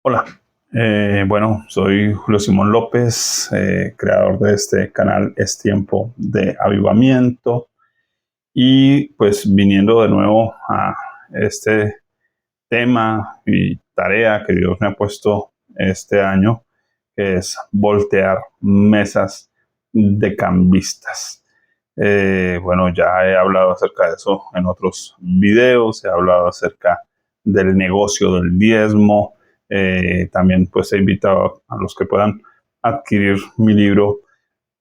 Hola, bueno, soy Julio Simón López, creador de este canal Es Tiempo de Avivamiento y pues viniendo de nuevo a este tema y tarea que Dios me ha puesto este año, que es voltear mesas de cambistas. Bueno, ya he hablado acerca de eso en otros videos, he hablado acerca del negocio del diezmo. También pues he invitado a los que puedan adquirir mi libro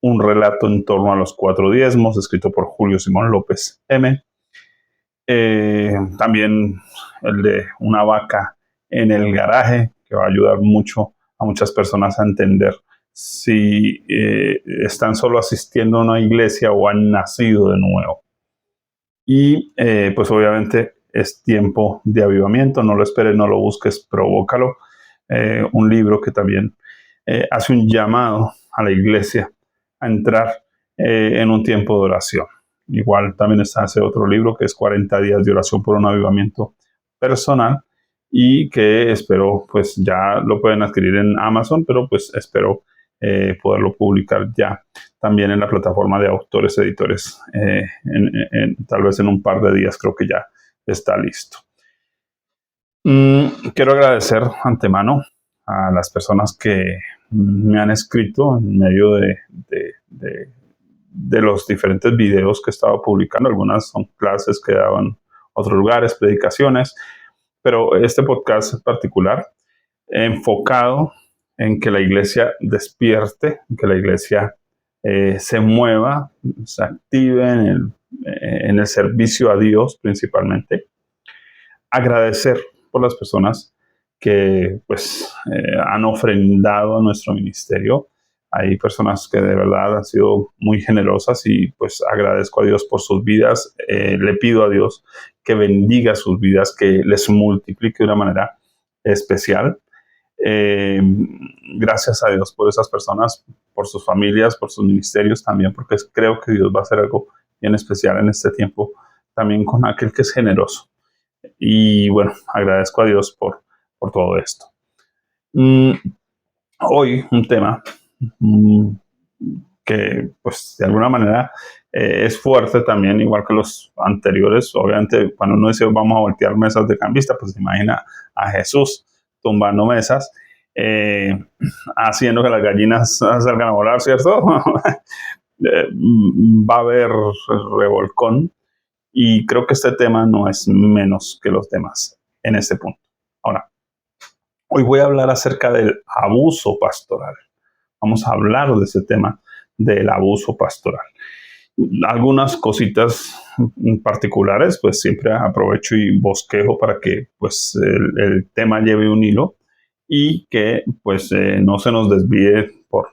Un relato en torno a los cuatro diezmos, escrito por Julio Simón López M. También el de una vaca en el garaje, que va a ayudar mucho a muchas personas a entender si están solo asistiendo a una iglesia o han nacido de nuevo. Y pues obviamente es tiempo de avivamiento, no lo esperes, no lo busques, provócalo. Un libro que también hace un llamado a la iglesia a entrar en un tiempo de oración. Igual también está ese otro libro que es 40 días de oración por un avivamiento personal y que espero pues ya lo pueden adquirir en Amazon, pero pues espero poderlo publicar ya también en la plataforma de autores editores. Tal vez en un par de días creo que ya está listo. Quiero agradecer antemano a las personas que me han escrito en medio de los diferentes videos que he estado publicando. Algunas son clases que daban otros lugares, predicaciones, pero este podcast en particular enfocado en que la iglesia despierte, en que la iglesia se mueva, se active en el servicio a Dios principalmente. Agradecer por las personas que pues han ofrendado a nuestro ministerio. Hay personas que de verdad han sido muy generosas y pues agradezco a Dios por sus vidas. Le pido a Dios que bendiga sus vidas, que les multiplique de una manera especial. Eh, Gracias a Dios por esas personas, por sus familias, por sus ministerios también, porque creo que Dios va a hacer algo bien especial en este tiempo, también con aquel que es generoso. Y bueno, agradezco a Dios por todo esto. Mm, Hoy un tema mm, que pues de alguna manera es fuerte también, igual que los anteriores. Obviamente, cuando uno dice vamos a voltear mesas de cambista, pues se imagina a Jesús tumbando mesas, eh, haciendo que las gallinas salgan a volar, ¿cierto? Va a haber revolcón y creo que este tema no es menos que los demás en este punto. Ahora, hoy voy a hablar acerca del abuso pastoral. Vamos a hablar de ese tema del abuso pastoral. Algunas cositas particulares, pues siempre aprovecho y bosquejo para que pues el tema lleve un hilo y que pues no se nos desvíe por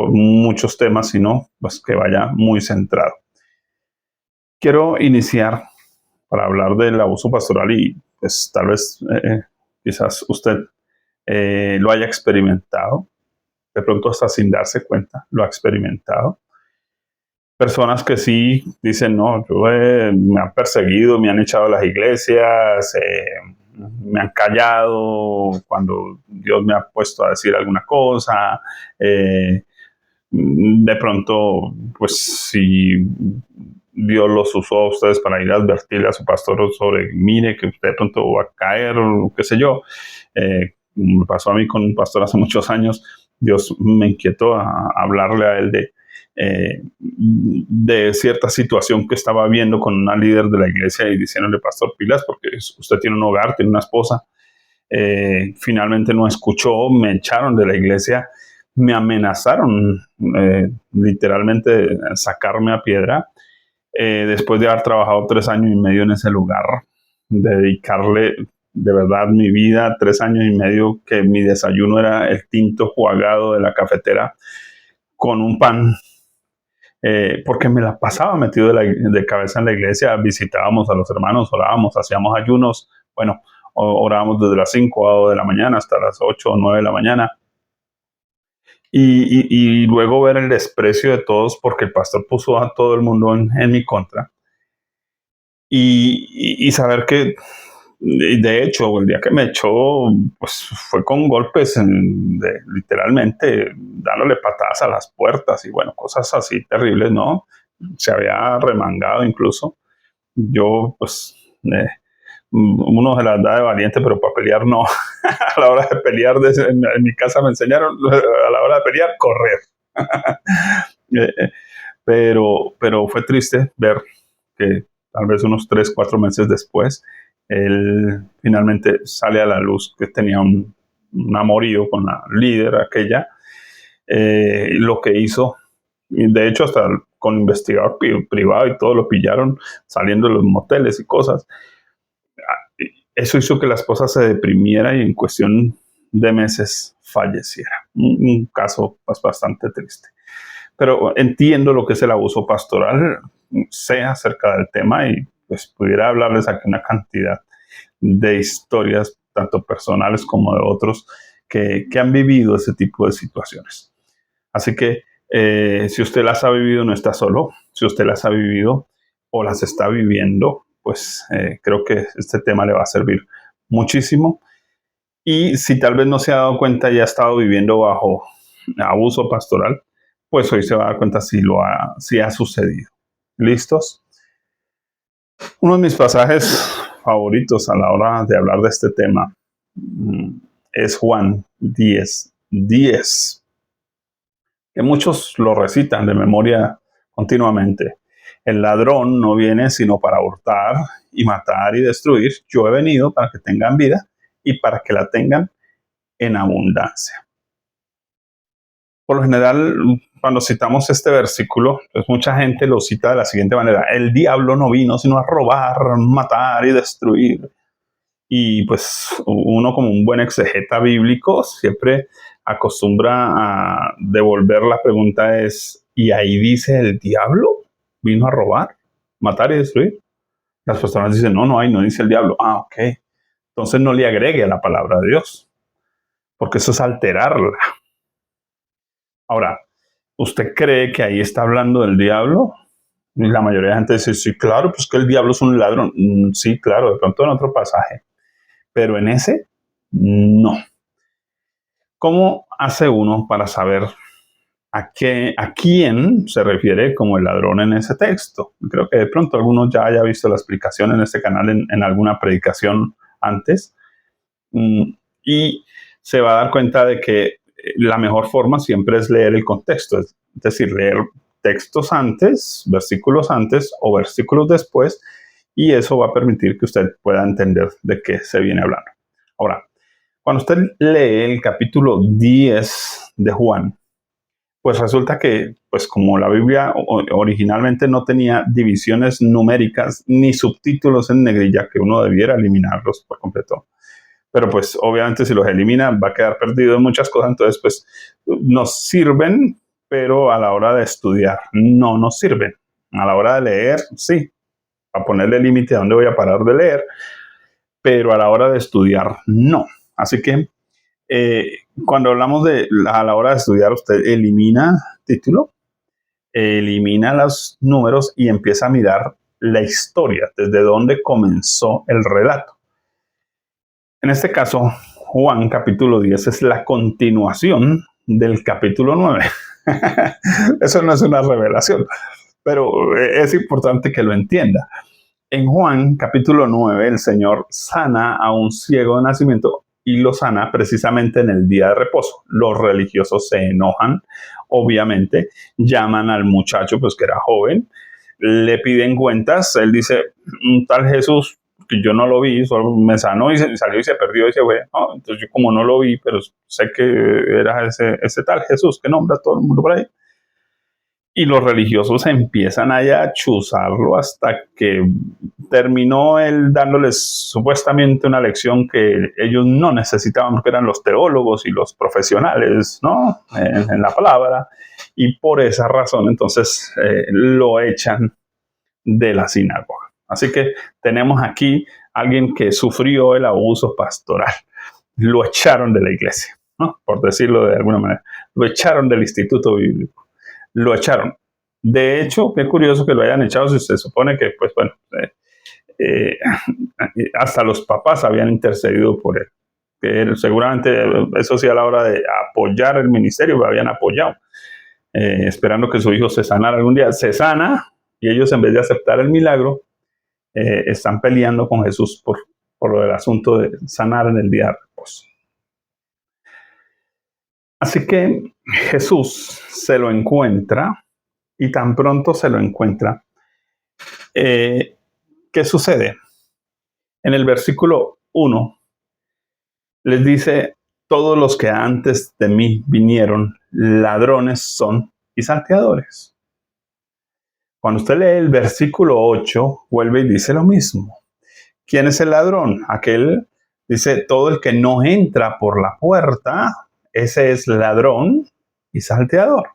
muchos temas, sino pues que vaya muy centrado. Quiero iniciar para hablar del abuso pastoral y pues tal vez quizás usted lo haya experimentado, de pronto hasta sin darse cuenta, lo ha experimentado. Personas que sí dicen, no, me han perseguido, me han echado a las iglesias, me han callado cuando Dios me ha puesto a decir alguna cosa. De pronto, pues si Dios los usó a ustedes para ir a advertirle a su pastor sobre, mire, que usted de pronto va a caer, o qué sé yo. Me pasó a mí con un pastor hace muchos años. Dios me inquietó a hablarle a él de cierta situación que estaba viendo con una líder de la iglesia y diciéndole, pastor, pilas, porque usted tiene un hogar, tiene una esposa. Finalmente no escuchó, me echaron de la iglesia, me amenazaron literalmente sacarme a piedra. Después de haber trabajado 3 años y medio en ese lugar, dedicarle de verdad mi vida, 3 años y medio, que mi desayuno era el tinto jugado de la cafetera con un pan, porque me la pasaba metido de cabeza en la iglesia. Visitábamos a los hermanos, orábamos, hacíamos ayunos, bueno, orábamos desde las 5 de la mañana hasta las 8 o 9 de la mañana. Y luego ver el desprecio de todos porque el pastor puso a todo el mundo en mi contra. Y saber que Y de hecho, el día que me echó, pues fue con golpes, literalmente dándole patadas a las puertas y bueno, cosas así terribles, ¿no? Se había remangado incluso. Yo, pues, uno se las da de valiente, pero para pelear no. A la hora de pelear, en mi casa me enseñaron, a la hora de pelear, correr. Pero fue triste ver que tal vez unos 3, 4 meses después, él finalmente sale a la luz que tenía un amorío con la líder aquella, lo que hizo, y de hecho hasta con investigador privado y todo lo pillaron saliendo de los moteles y cosas. Eso hizo que la esposa se deprimiera y en cuestión de meses falleciera. Un caso pues, bastante triste. Pero entiendo lo que es el abuso pastoral, sé acerca del tema y pues pudiera hablarles aquí una cantidad de historias, tanto personales como de otros, que han vivido ese tipo de situaciones. Así que si usted las ha vivido, no está solo. Si usted las ha vivido o las está viviendo, pues creo que este tema le va a servir muchísimo. Y si tal vez no se ha dado cuenta y ha estado viviendo bajo abuso pastoral, pues hoy se va a dar cuenta si ha sucedido. ¿Listos? Uno de mis pasajes favoritos a la hora de hablar de este tema es Juan 10:10, que muchos lo recitan de memoria continuamente. El ladrón no viene sino para hurtar y matar y destruir. Yo he venido para que tengan vida y para que la tengan en abundancia. Por lo general, cuando citamos este versículo, pues mucha gente lo cita de la siguiente manera: el diablo no vino sino a robar, matar y destruir. Y pues uno, como un buen exegeta bíblico, siempre acostumbra a devolver la pregunta es: ¿y ahí dice el diablo vino a robar, matar y destruir? Las personas dicen: no, ahí no dice el diablo. Ah, ok. Entonces no le agregue a la palabra de Dios, porque eso es alterarla. Ahora, ¿usted cree que ahí está hablando del diablo? Y la mayoría de la gente dice: sí, claro, pues que el diablo es un ladrón. Sí, claro, de pronto en otro pasaje, pero en ese, no. ¿Cómo hace uno para saber a quién se refiere como el ladrón en ese texto? Creo que de pronto algunos ya haya visto la explicación en este canal en alguna predicación antes, y se va a dar cuenta de que la mejor forma siempre es leer el contexto, es decir, leer textos antes, versículos antes o versículos después, y eso va a permitir que usted pueda entender de qué se viene hablando. Ahora, cuando usted lee el capítulo 10 de Juan, pues resulta que, pues como la Biblia originalmente no tenía divisiones numéricas ni subtítulos en negrilla, que uno debiera eliminarlos por completo, pero pues obviamente si los elimina va a quedar perdido en muchas cosas, entonces pues nos sirven, pero a la hora de estudiar no nos sirven. A la hora de leer, sí, a ponerle límite a dónde voy a parar de leer, pero a la hora de estudiar, no. Así que cuando hablamos de a la hora de estudiar, usted elimina título, elimina los números y empieza a mirar la historia, desde dónde comenzó el relato. En este caso, Juan capítulo 10 es la continuación del capítulo 9. Eso no es una revelación, pero es importante que lo entienda. En Juan capítulo 9, el Señor sana a un ciego de nacimiento y lo sana precisamente en el día de reposo. Los religiosos se enojan, obviamente, llaman al muchacho, pues que era joven, le piden cuentas. Él dice: un tal Jesús, que yo no lo vi, solo me sanó y salió y se perdió y se fue. No, entonces yo, como no lo vi, pero sé que era ese tal Jesús que nombra a todo el mundo por ahí. Y los religiosos empiezan a chuzarlo hasta que terminó él dándoles supuestamente una lección que ellos no necesitaban, porque eran los teólogos y los profesionales, ¿no? En la palabra. Y por esa razón, entonces, lo echan de la sinagoga. Así que tenemos aquí a alguien que sufrió el abuso pastoral. Lo echaron de la iglesia, ¿no? Por decirlo de alguna manera. Lo echaron del instituto bíblico. Lo echaron. De hecho, qué curioso que lo hayan echado, si se supone que, pues bueno, eh, hasta los papás habían intercedido por él. Que seguramente eso sí a la hora de apoyar el ministerio lo habían apoyado, esperando que su hijo se sanara algún día. Se sana y ellos, en vez de aceptar el milagro, están peleando con Jesús por lo del asunto de sanar en el día de reposo. Así que Jesús se lo encuentra, y tan pronto se lo encuentra, ¿qué sucede? En el versículo 1 les dice: todos los que antes de mí vinieron, ladrones son y salteadores. Cuando usted lee el versículo 8, vuelve y dice lo mismo. ¿Quién es el ladrón? Aquel, dice, todo el que no entra por la puerta, ese es ladrón y salteador.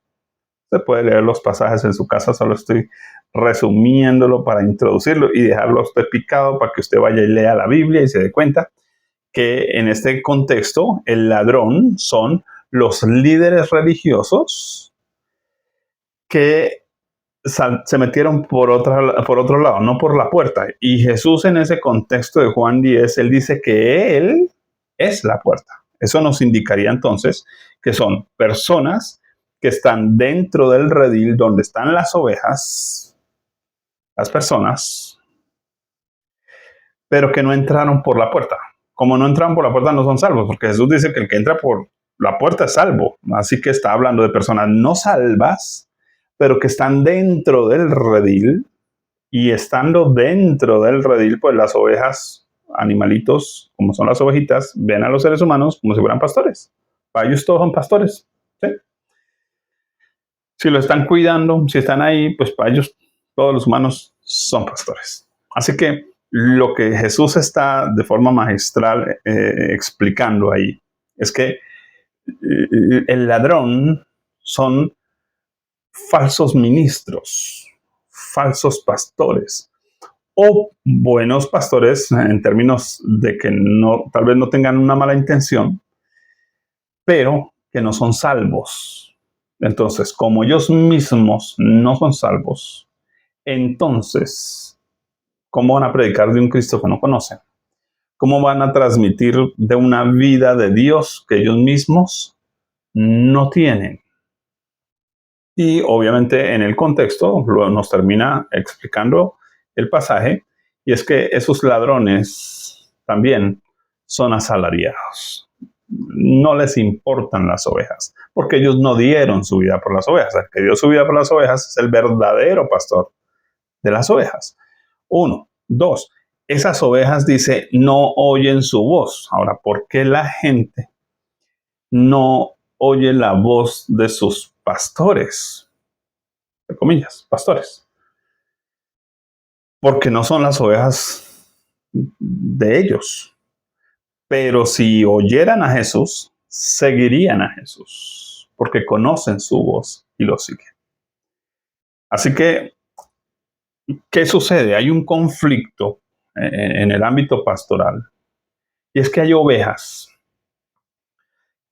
Usted puede leer los pasajes en su casa, solo estoy resumiéndolo para introducirlo y dejarlo a usted picado para que usted vaya y lea la Biblia y se dé cuenta que en este contexto el ladrón son los líderes religiosos que se metieron por otro lado, no por la puerta. Y Jesús, en ese contexto de Juan 10, él dice que él es la puerta. Eso nos indicaría entonces que son personas que están dentro del redil donde están las ovejas, las personas, pero que no entraron por la puerta. Como no entraron por la puerta, no son salvos, porque Jesús dice que el que entra por la puerta es salvo. Así que está hablando de personas no salvas, pero que están dentro del redil, y estando dentro del redil, pues las ovejas, animalitos, como son las ovejitas, ven a los seres humanos como si fueran pastores. Para ellos todos son pastores. ¿Sí? Si lo están cuidando, si están ahí, pues para ellos todos los humanos son pastores. Así que lo que Jesús está de forma magistral explicando ahí es que el ladrón son falsos ministros, falsos pastores, o buenos pastores en términos de que no, tal vez no tengan una mala intención, pero que no son salvos. Entonces, como ellos mismos no son salvos, entonces, ¿cómo van a predicar de un Cristo que no conocen? ¿Cómo van a transmitir de una vida de Dios que ellos mismos no tienen? Y obviamente en el contexto nos termina explicando el pasaje, y es que esos ladrones también son asalariados. No les importan las ovejas, porque ellos no dieron su vida por las ovejas. El que dio su vida por las ovejas es el verdadero pastor de las ovejas. 1. 2. Esas ovejas, dice, no oyen su voz. Ahora, ¿por qué la gente no oye la voz de sus pastores? De comillas, pastores. Porque no son las ovejas de ellos. Pero si oyeran a Jesús, seguirían a Jesús, porque conocen su voz y lo siguen. Así que, ¿qué sucede? Hay un conflicto en el ámbito pastoral, y es que hay ovejas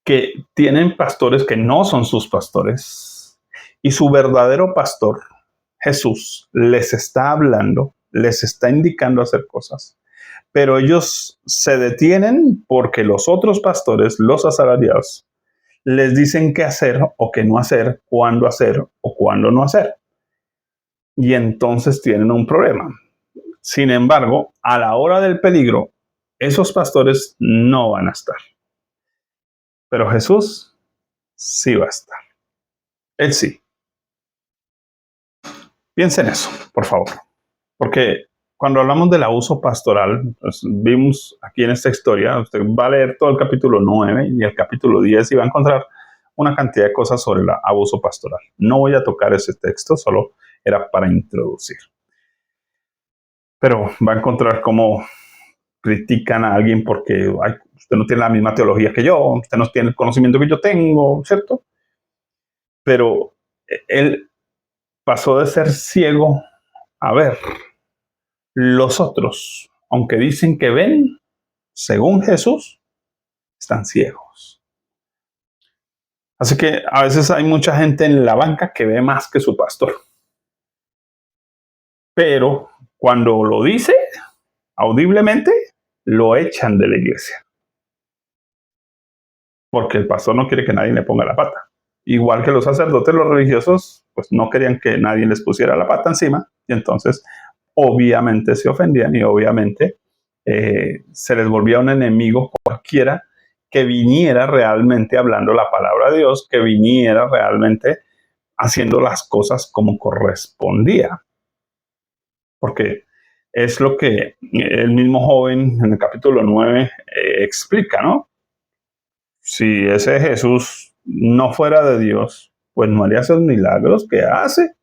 que tienen pastores que no son sus pastores, y su verdadero pastor, Jesús, les está hablando, les está indicando hacer cosas, pero ellos se detienen porque los otros pastores, los asalariados, les dicen qué hacer o qué no hacer, cuándo hacer o cuándo no hacer. Y entonces tienen un problema. Sin embargo, a la hora del peligro, esos pastores no van a estar. Pero Jesús sí va a estar. Él sí. Piensen en eso, por favor. Porque cuando hablamos del abuso pastoral, pues vimos aquí en esta historia, usted va a leer todo el capítulo 9 y el capítulo 10 y va a encontrar una cantidad de cosas sobre el abuso pastoral. No voy a tocar ese texto, solo era para introducir. Pero va a encontrar cómo critican a alguien porque usted no tiene la misma teología que yo, usted no tiene el conocimiento que yo tengo, ¿cierto? Pero él pasó de ser ciego a ver. Los otros, aunque dicen que ven, según Jesús, están ciegos. Así que a veces hay mucha gente en la banca que ve más que su pastor. Pero cuando lo dice, audiblemente lo echan de la iglesia. Porque el pastor no quiere que nadie le ponga la pata. Igual que los sacerdotes, los religiosos, pues no querían que nadie les pusiera la pata encima. Y entonces, obviamente se ofendían y obviamente se les volvía un enemigo cualquiera que viniera realmente hablando la palabra de Dios, que viniera realmente haciendo las cosas como correspondía. Porque es lo que el mismo joven en el capítulo 9 explica, ¿no? Si ese Jesús no fuera de Dios, pues no haría esos milagros que hace.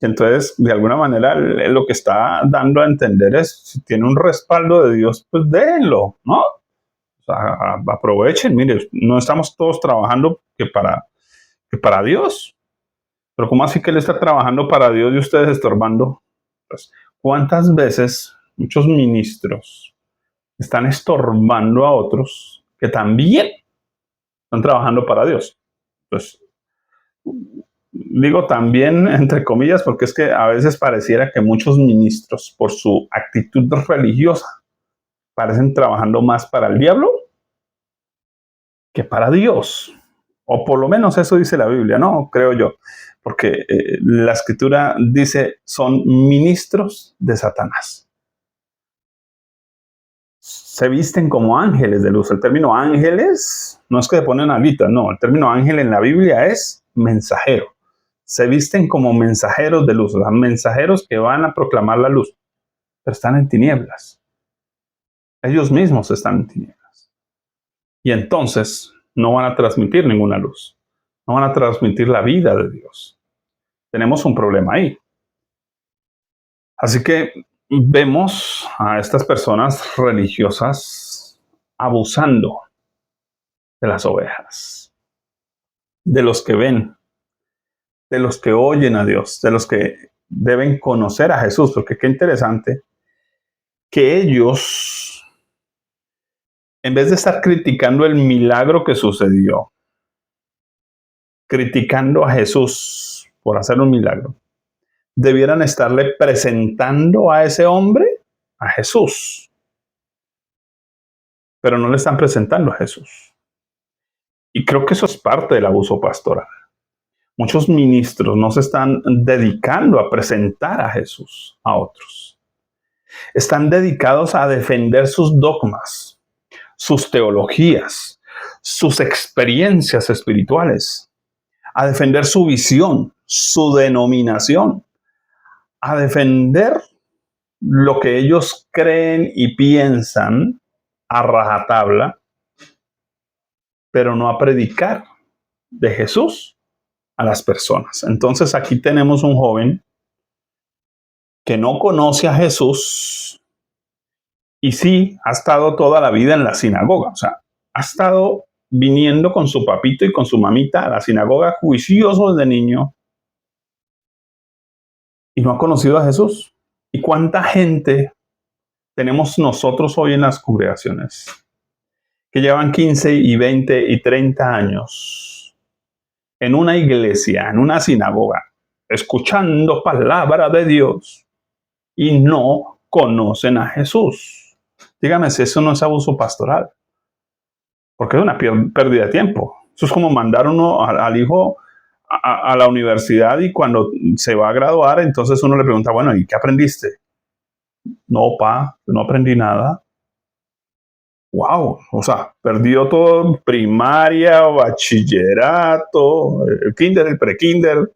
Entonces, de alguna manera, lo que está dando a entender es, si tiene un respaldo de Dios, pues déjenlo, ¿no? O sea, aprovechen, mire, no estamos todos trabajando que para Dios. Pero ¿cómo así que Él está trabajando para Dios y ustedes estorbando? Pues, ¿cuántas veces muchos ministros están estorbando a otros que también están trabajando para Dios? Pues digo también entre comillas porque es que a veces pareciera que muchos ministros, por su actitud religiosa, parecen trabajando más para el diablo que para Dios. O por lo menos eso dice la Biblia, ¿no? Creo yo. Porque la escritura dice, son ministros de Satanás. Se visten como ángeles de luz. El término ángeles no es que se ponen alitas, no. El término ángel en la Biblia es mensajero. Se visten como mensajeros de luz, o sea, mensajeros que van a proclamar la luz, pero están en tinieblas. Ellos mismos están en tinieblas. Y entonces no van a transmitir ninguna luz. No van a transmitir la vida de Dios. Tenemos un problema ahí. Así que vemos a estas personas religiosas abusando de las ovejas, de los que ven, de los que oyen a Dios, de los que deben conocer a Jesús, porque qué interesante que ellos, en vez de estar criticando el milagro que sucedió, criticando a Jesús por hacer un milagro, debieran estarle presentando a ese hombre a Jesús, pero no le están presentando a Jesús. Y creo que eso es parte del abuso pastoral. Muchos ministros no se están dedicando a presentar a Jesús a otros. Están dedicados a defender sus dogmas, sus teologías, sus experiencias espirituales, a defender su visión, su denominación, a defender lo que ellos creen y piensan a rajatabla, pero no a predicar de Jesús a las personas. Entonces aquí tenemos un joven que no conoce a Jesús y sí ha estado toda la vida en la sinagoga. O sea, ha estado viniendo con su papito y con su mamita a la sinagoga juicioso desde niño y no ha conocido a Jesús. ¿Y cuánta gente tenemos nosotros hoy en las congregaciones que llevan 15 y 20 y 30 años en una iglesia, en una sinagoga, escuchando palabra de Dios y no conocen a Jesús? Dígame si eso no es abuso pastoral, porque es una pérdida de tiempo. Eso es como mandar uno al hijo a la universidad y cuando se va a graduar, entonces uno le pregunta, bueno, ¿y qué aprendiste? No, pa, no aprendí nada. Wow, o sea, perdió todo, primaria, bachillerato, el kinder, el prekinder,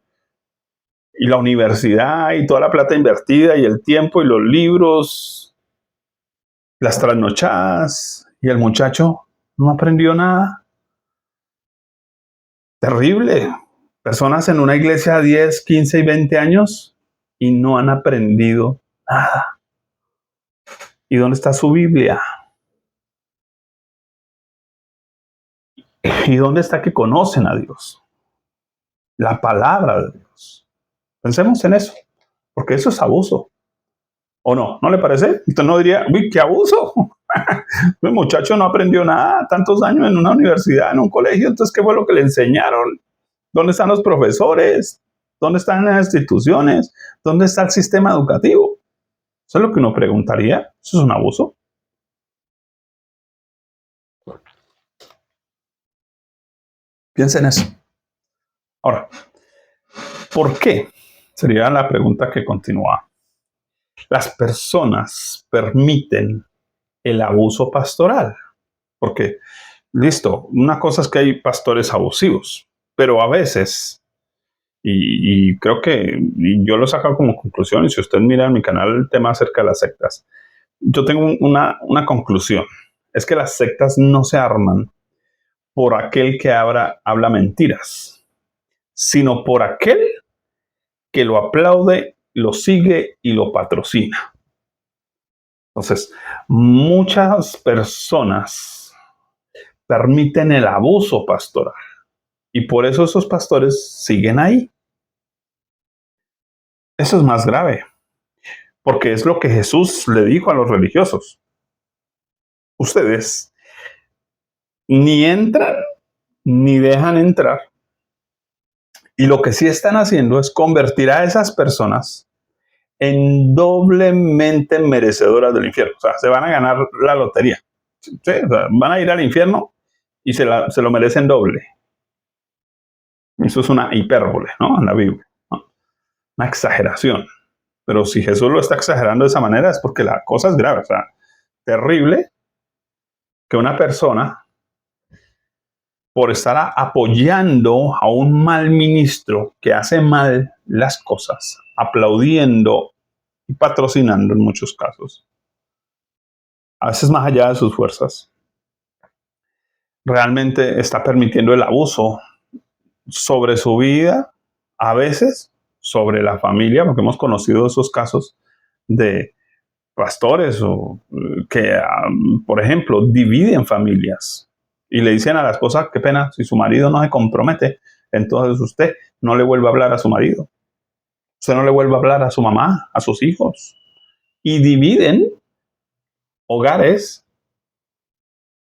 y la universidad, y toda la plata invertida, y el tiempo, y los libros, las trasnochadas, y el muchacho no aprendió nada. Terrible. Personas en una iglesia 10, 15 y 20 años y no han aprendido nada. ¿Y dónde está su Biblia? ¿Y dónde está que conocen a Dios? La palabra de Dios. Pensemos en eso, porque eso es abuso. ¿O no? ¿No le parece? Usted no diría, uy, qué abuso. El muchacho no aprendió nada, tantos años en una universidad, en un colegio, entonces, ¿qué fue lo que le enseñaron? ¿Dónde están los profesores? ¿Dónde están las instituciones? ¿Dónde está el sistema educativo? Eso es lo que uno preguntaría. ¿Eso es un abuso? Piensa en eso. Ahora, ¿por qué? Sería la pregunta que continúa. Las personas permiten el abuso pastoral. Porque, listo, una cosa es que hay pastores abusivos, pero a veces, y creo que yo lo he sacado como conclusión, y si usted mira en mi canal el tema acerca de las sectas, yo tengo una conclusión. Es que las sectas no se arman por aquel que habla mentiras, sino por aquel que lo aplaude, lo sigue y lo patrocina. Entonces, muchas personas permiten el abuso pastoral y por eso esos pastores siguen ahí. Eso es más grave, porque es lo que Jesús le dijo a los religiosos. Ustedes ni entran ni dejan entrar. Y lo que sí están haciendo es convertir a esas personas en doblemente merecedoras del infierno. O sea, se van a ganar la lotería. ¿Sí? O sea, van a ir al infierno y se lo merecen doble. Eso es una hipérbole, ¿no? En la Biblia, ¿no? Una exageración. Pero si Jesús lo está exagerando de esa manera es porque la cosa es grave. O sea, terrible que una persona, por estar apoyando a un mal ministro que hace mal las cosas, aplaudiendo y patrocinando en muchos casos, a veces más allá de sus fuerzas, realmente está permitiendo el abuso sobre su vida, a veces sobre la familia, porque hemos conocido esos casos de pastores o que, por ejemplo, dividen familias y le dicen a la esposa, qué pena, si su marido no se compromete, entonces usted no le vuelve a hablar a su marido, usted no le vuelve a hablar a su mamá, a sus hijos, y dividen hogares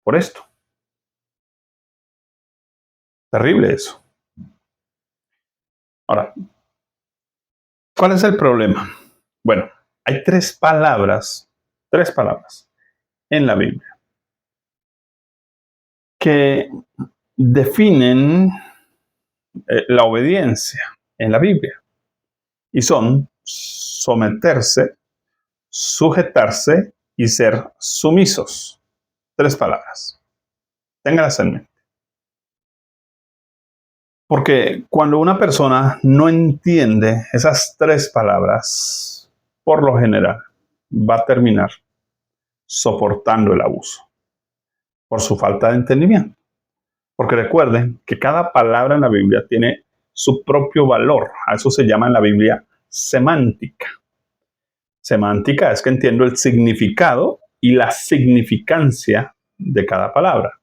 por esto. Terrible eso. Ahora, ¿cuál es el problema? Bueno, hay tres palabras en la Biblia que definen la obediencia en la Biblia y son someterse, sujetarse y ser sumisos. Tres palabras. Ténganlas en mente. Porque cuando una persona no entiende esas tres palabras, por lo general va a terminar soportando el abuso por su falta de entendimiento. Porque recuerden que cada palabra en la Biblia tiene su propio valor. A eso se llama en la Biblia semántica. Semántica es que entiendo el significado y la significancia de cada palabra.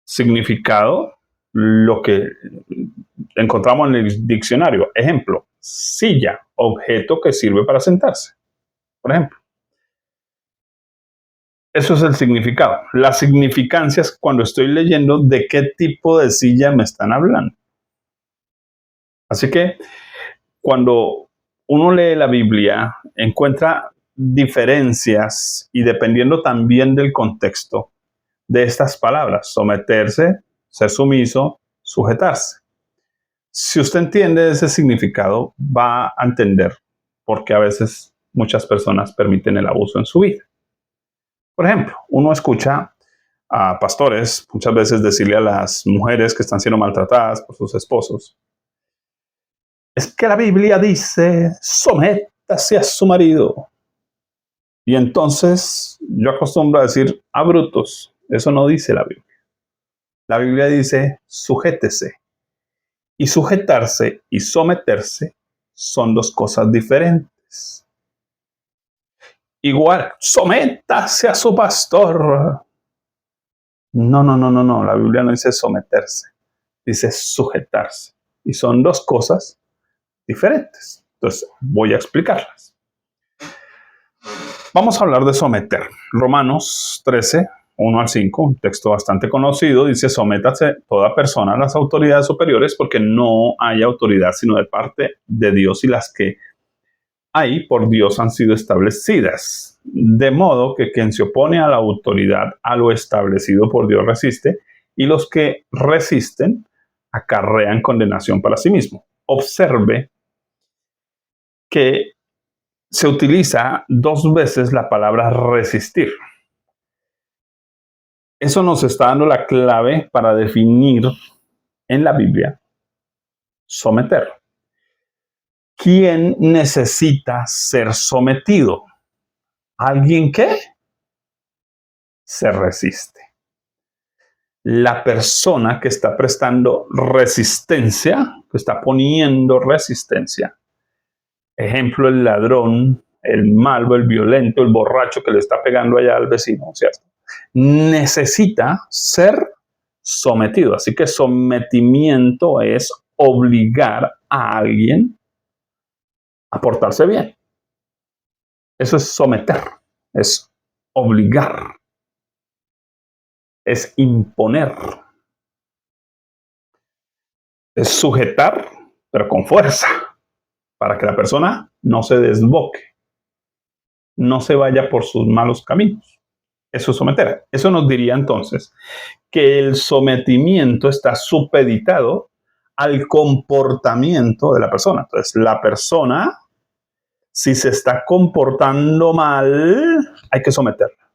Significado, lo que encontramos en el diccionario. Ejemplo, silla, objeto que sirve para sentarse. Por ejemplo. Eso es el significado. La significancia es cuando estoy leyendo de qué tipo de silla me están hablando. Así que cuando uno lee la Biblia, encuentra diferencias y dependiendo también del contexto de estas palabras, someterse, ser sumiso, sujetarse. Si usted entiende ese significado, va a entender por qué a veces muchas personas permiten el abuso en su vida. Por ejemplo, uno escucha a pastores muchas veces decirle a las mujeres que están siendo maltratadas por sus esposos, es que la Biblia dice, sométase a su marido. Y entonces yo acostumbro a decir, a brutos, eso no dice la Biblia. La Biblia dice, sujétese. Y sujetarse y someterse son dos cosas diferentes. Igual, sométase a su pastor. No. La Biblia no dice someterse, dice sujetarse. Y son dos cosas diferentes. Entonces, voy a explicarlas. Vamos a hablar de someter. Romanos 13, 1 al 5, un texto bastante conocido, dice, sométase toda persona a las autoridades superiores porque no hay autoridad sino de parte de Dios y las que ahí por Dios han sido establecidas. De modo que quien se opone a la autoridad, a lo establecido por Dios resiste, y los que resisten acarrean condenación para sí mismo. Observe que se utiliza 2 veces la palabra resistir. Eso nos está dando la clave para definir en la Biblia someter. ¿Quién necesita ser sometido? ¿Alguien que se resiste? La persona que está prestando resistencia, que está poniendo resistencia. Ejemplo, el ladrón, el malo, el violento, el borracho que le está pegando allá al vecino, ¿cierto? Necesita ser sometido. Así que sometimiento es obligar a alguien a portarse bien. Eso es someter, es obligar, es imponer, es sujetar, pero con fuerza, para que la persona no se desboque, no se vaya por sus malos caminos. Eso es someter. Eso nos diría entonces que el sometimiento está supeditado al comportamiento de la persona. Entonces, la persona, si se está comportando mal, hay que someterla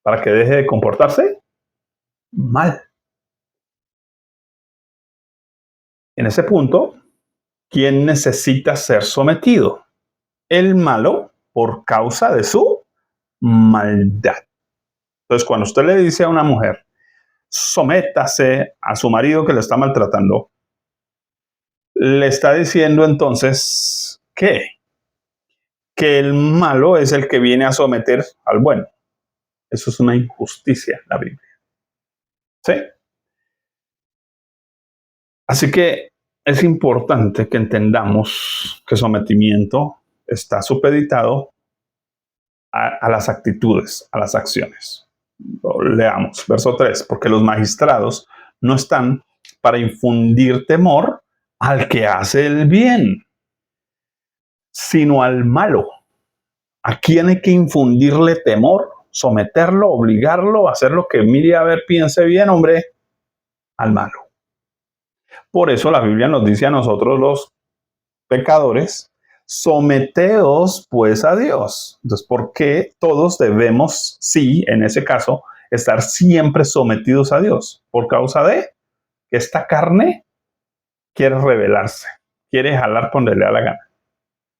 para que deje de comportarse mal. En ese punto, ¿quién necesita ser sometido? El malo por causa de su maldad. Entonces, cuando usted le dice a una mujer, sométase a su marido que le está maltratando, le está diciendo entonces que el malo es el que viene a someter al bueno. Eso es una injusticia en la Biblia. ¿Sí? Así que es importante que entendamos que sometimiento está supeditado a las actitudes, a las acciones. Leamos, verso 3, porque los magistrados no están para infundir temor al que hace el bien, sino al malo. ¿A quién hay que infundirle temor? Someterlo, obligarlo a hacer lo que mire a ver, piense bien, hombre, al malo. Por eso la Biblia nos dice a nosotros los pecadores, someteos pues a Dios. Entonces, ¿por qué todos debemos, sí, en ese caso, estar siempre sometidos a Dios? Por causa de que esta carne quiere rebelarse, quiere jalar por donde le da la gana.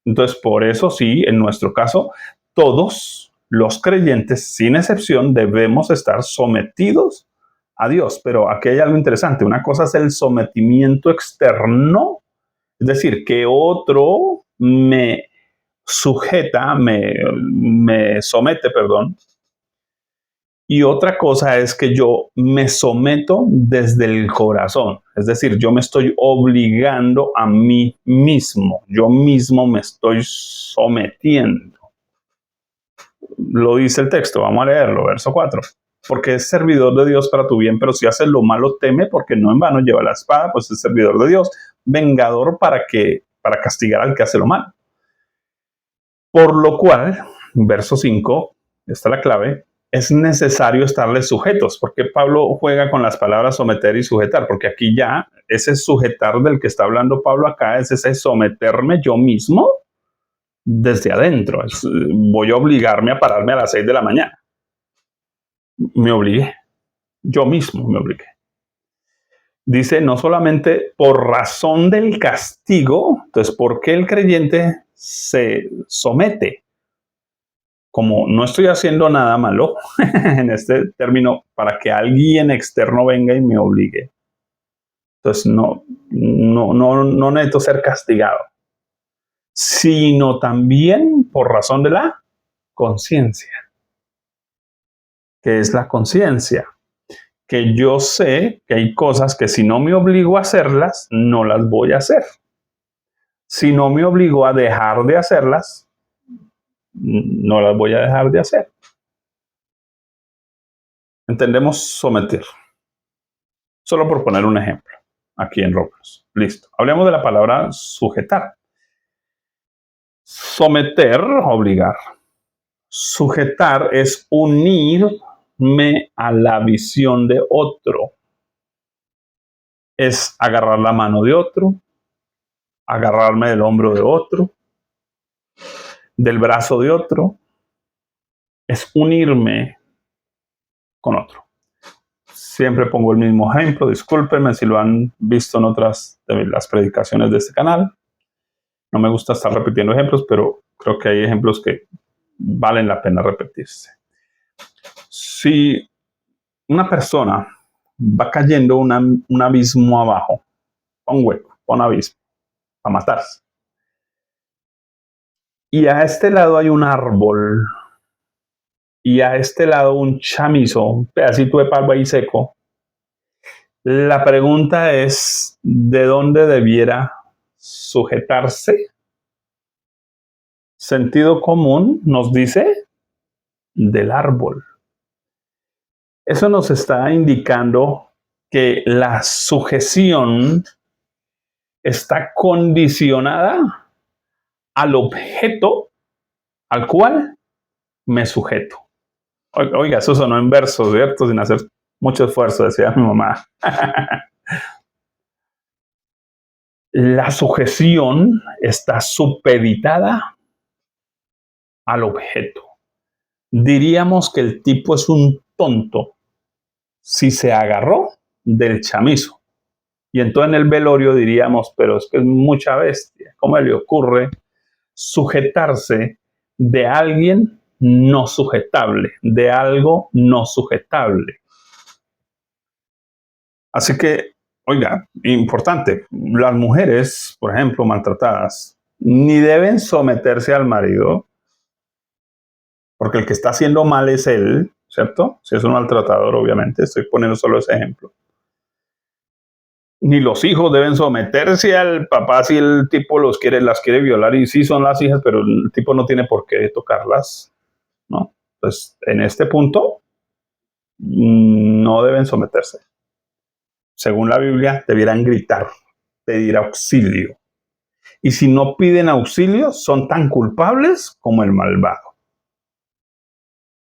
Entonces, por eso sí, en nuestro caso, todos los creyentes, sin excepción, debemos estar sometidos a Dios. Pero aquí hay algo interesante. Una cosa es el sometimiento externo, es decir, que otro me sujeta, me somete, perdón. Y otra cosa es que yo me someto desde el corazón. Es decir, yo me estoy obligando a mí mismo. Yo mismo me estoy sometiendo. Lo dice el texto, vamos a leerlo, verso 4. Porque es servidor de Dios para tu bien, pero si haces lo malo, teme, porque no en vano lleva la espada, pues es servidor de Dios, vengador para castigar al que hace lo malo. Por lo cual, verso 5, está la clave, es necesario estarles sujetos. ¿Por qué Pablo juega con las palabras someter y sujetar? Porque aquí ya ese sujetar del que está hablando Pablo acá es ese someterme yo mismo desde adentro. Voy a obligarme a pararme a las 6 de la mañana. Me obligué. Yo mismo me obligué. Dice, no solamente por razón del castigo, entonces, ¿por qué el creyente se somete? Como no estoy haciendo nada malo, en este término, para que alguien externo venga y me obligue. Entonces, no necesito ser castigado, sino también por razón de la conciencia. ¿Qué es la conciencia? Que yo sé que hay cosas que si no me obligo a hacerlas, no las voy a hacer. Si no me obligo a dejar de hacerlas, no las voy a dejar de hacer. Entendemos someter. Solo por poner un ejemplo, aquí en Romanos. Listo. Hablemos de la palabra sujetar. Someter, obligar. Sujetar es unirme a la visión de otro. Es agarrar la mano de otro, agarrarme del hombro de otro, del brazo de otro. Es unirme con otro. Siempre pongo el mismo ejemplo, discúlpenme si lo han visto en otras de las predicaciones de este canal. No me gusta estar repitiendo ejemplos, pero creo que hay ejemplos que valen la pena repetirse. Si una persona va cayendo un abismo abajo, un hueco, un abismo, a matarse, y a este lado hay un árbol, y a este lado un chamizo, un pedacito de palo ahí seco, la pregunta es, ¿de dónde debiera sujetarse? Sentido común nos dice del árbol. Eso nos está indicando que la sujeción está condicionada al objeto al cual me sujeto. Oiga, eso sonó en verso, ¿cierto? Sin hacer mucho esfuerzo, decía mi mamá. La sujeción está supeditada al objeto. Diríamos que el tipo es un tonto si se agarró del chamizo. Y entonces en el velorio diríamos, pero es que es mucha bestia. ¿Cómo le ocurre sujetarse de alguien no sujetable, de algo no sujetable? Así que, oiga, importante, las mujeres, por ejemplo, maltratadas, ni deben someterse al marido, porque el que está haciendo mal es él, ¿cierto? Si es un maltratador, obviamente, estoy poniendo solo ese ejemplo. Ni los hijos deben someterse al papá si el tipo las quiere violar, y sí son las hijas, pero el tipo no tiene por qué tocarlas, ¿no? Pues en este punto no deben someterse. Según la Biblia, debieran gritar, pedir auxilio. Y si no piden auxilio, son tan culpables como el malvado.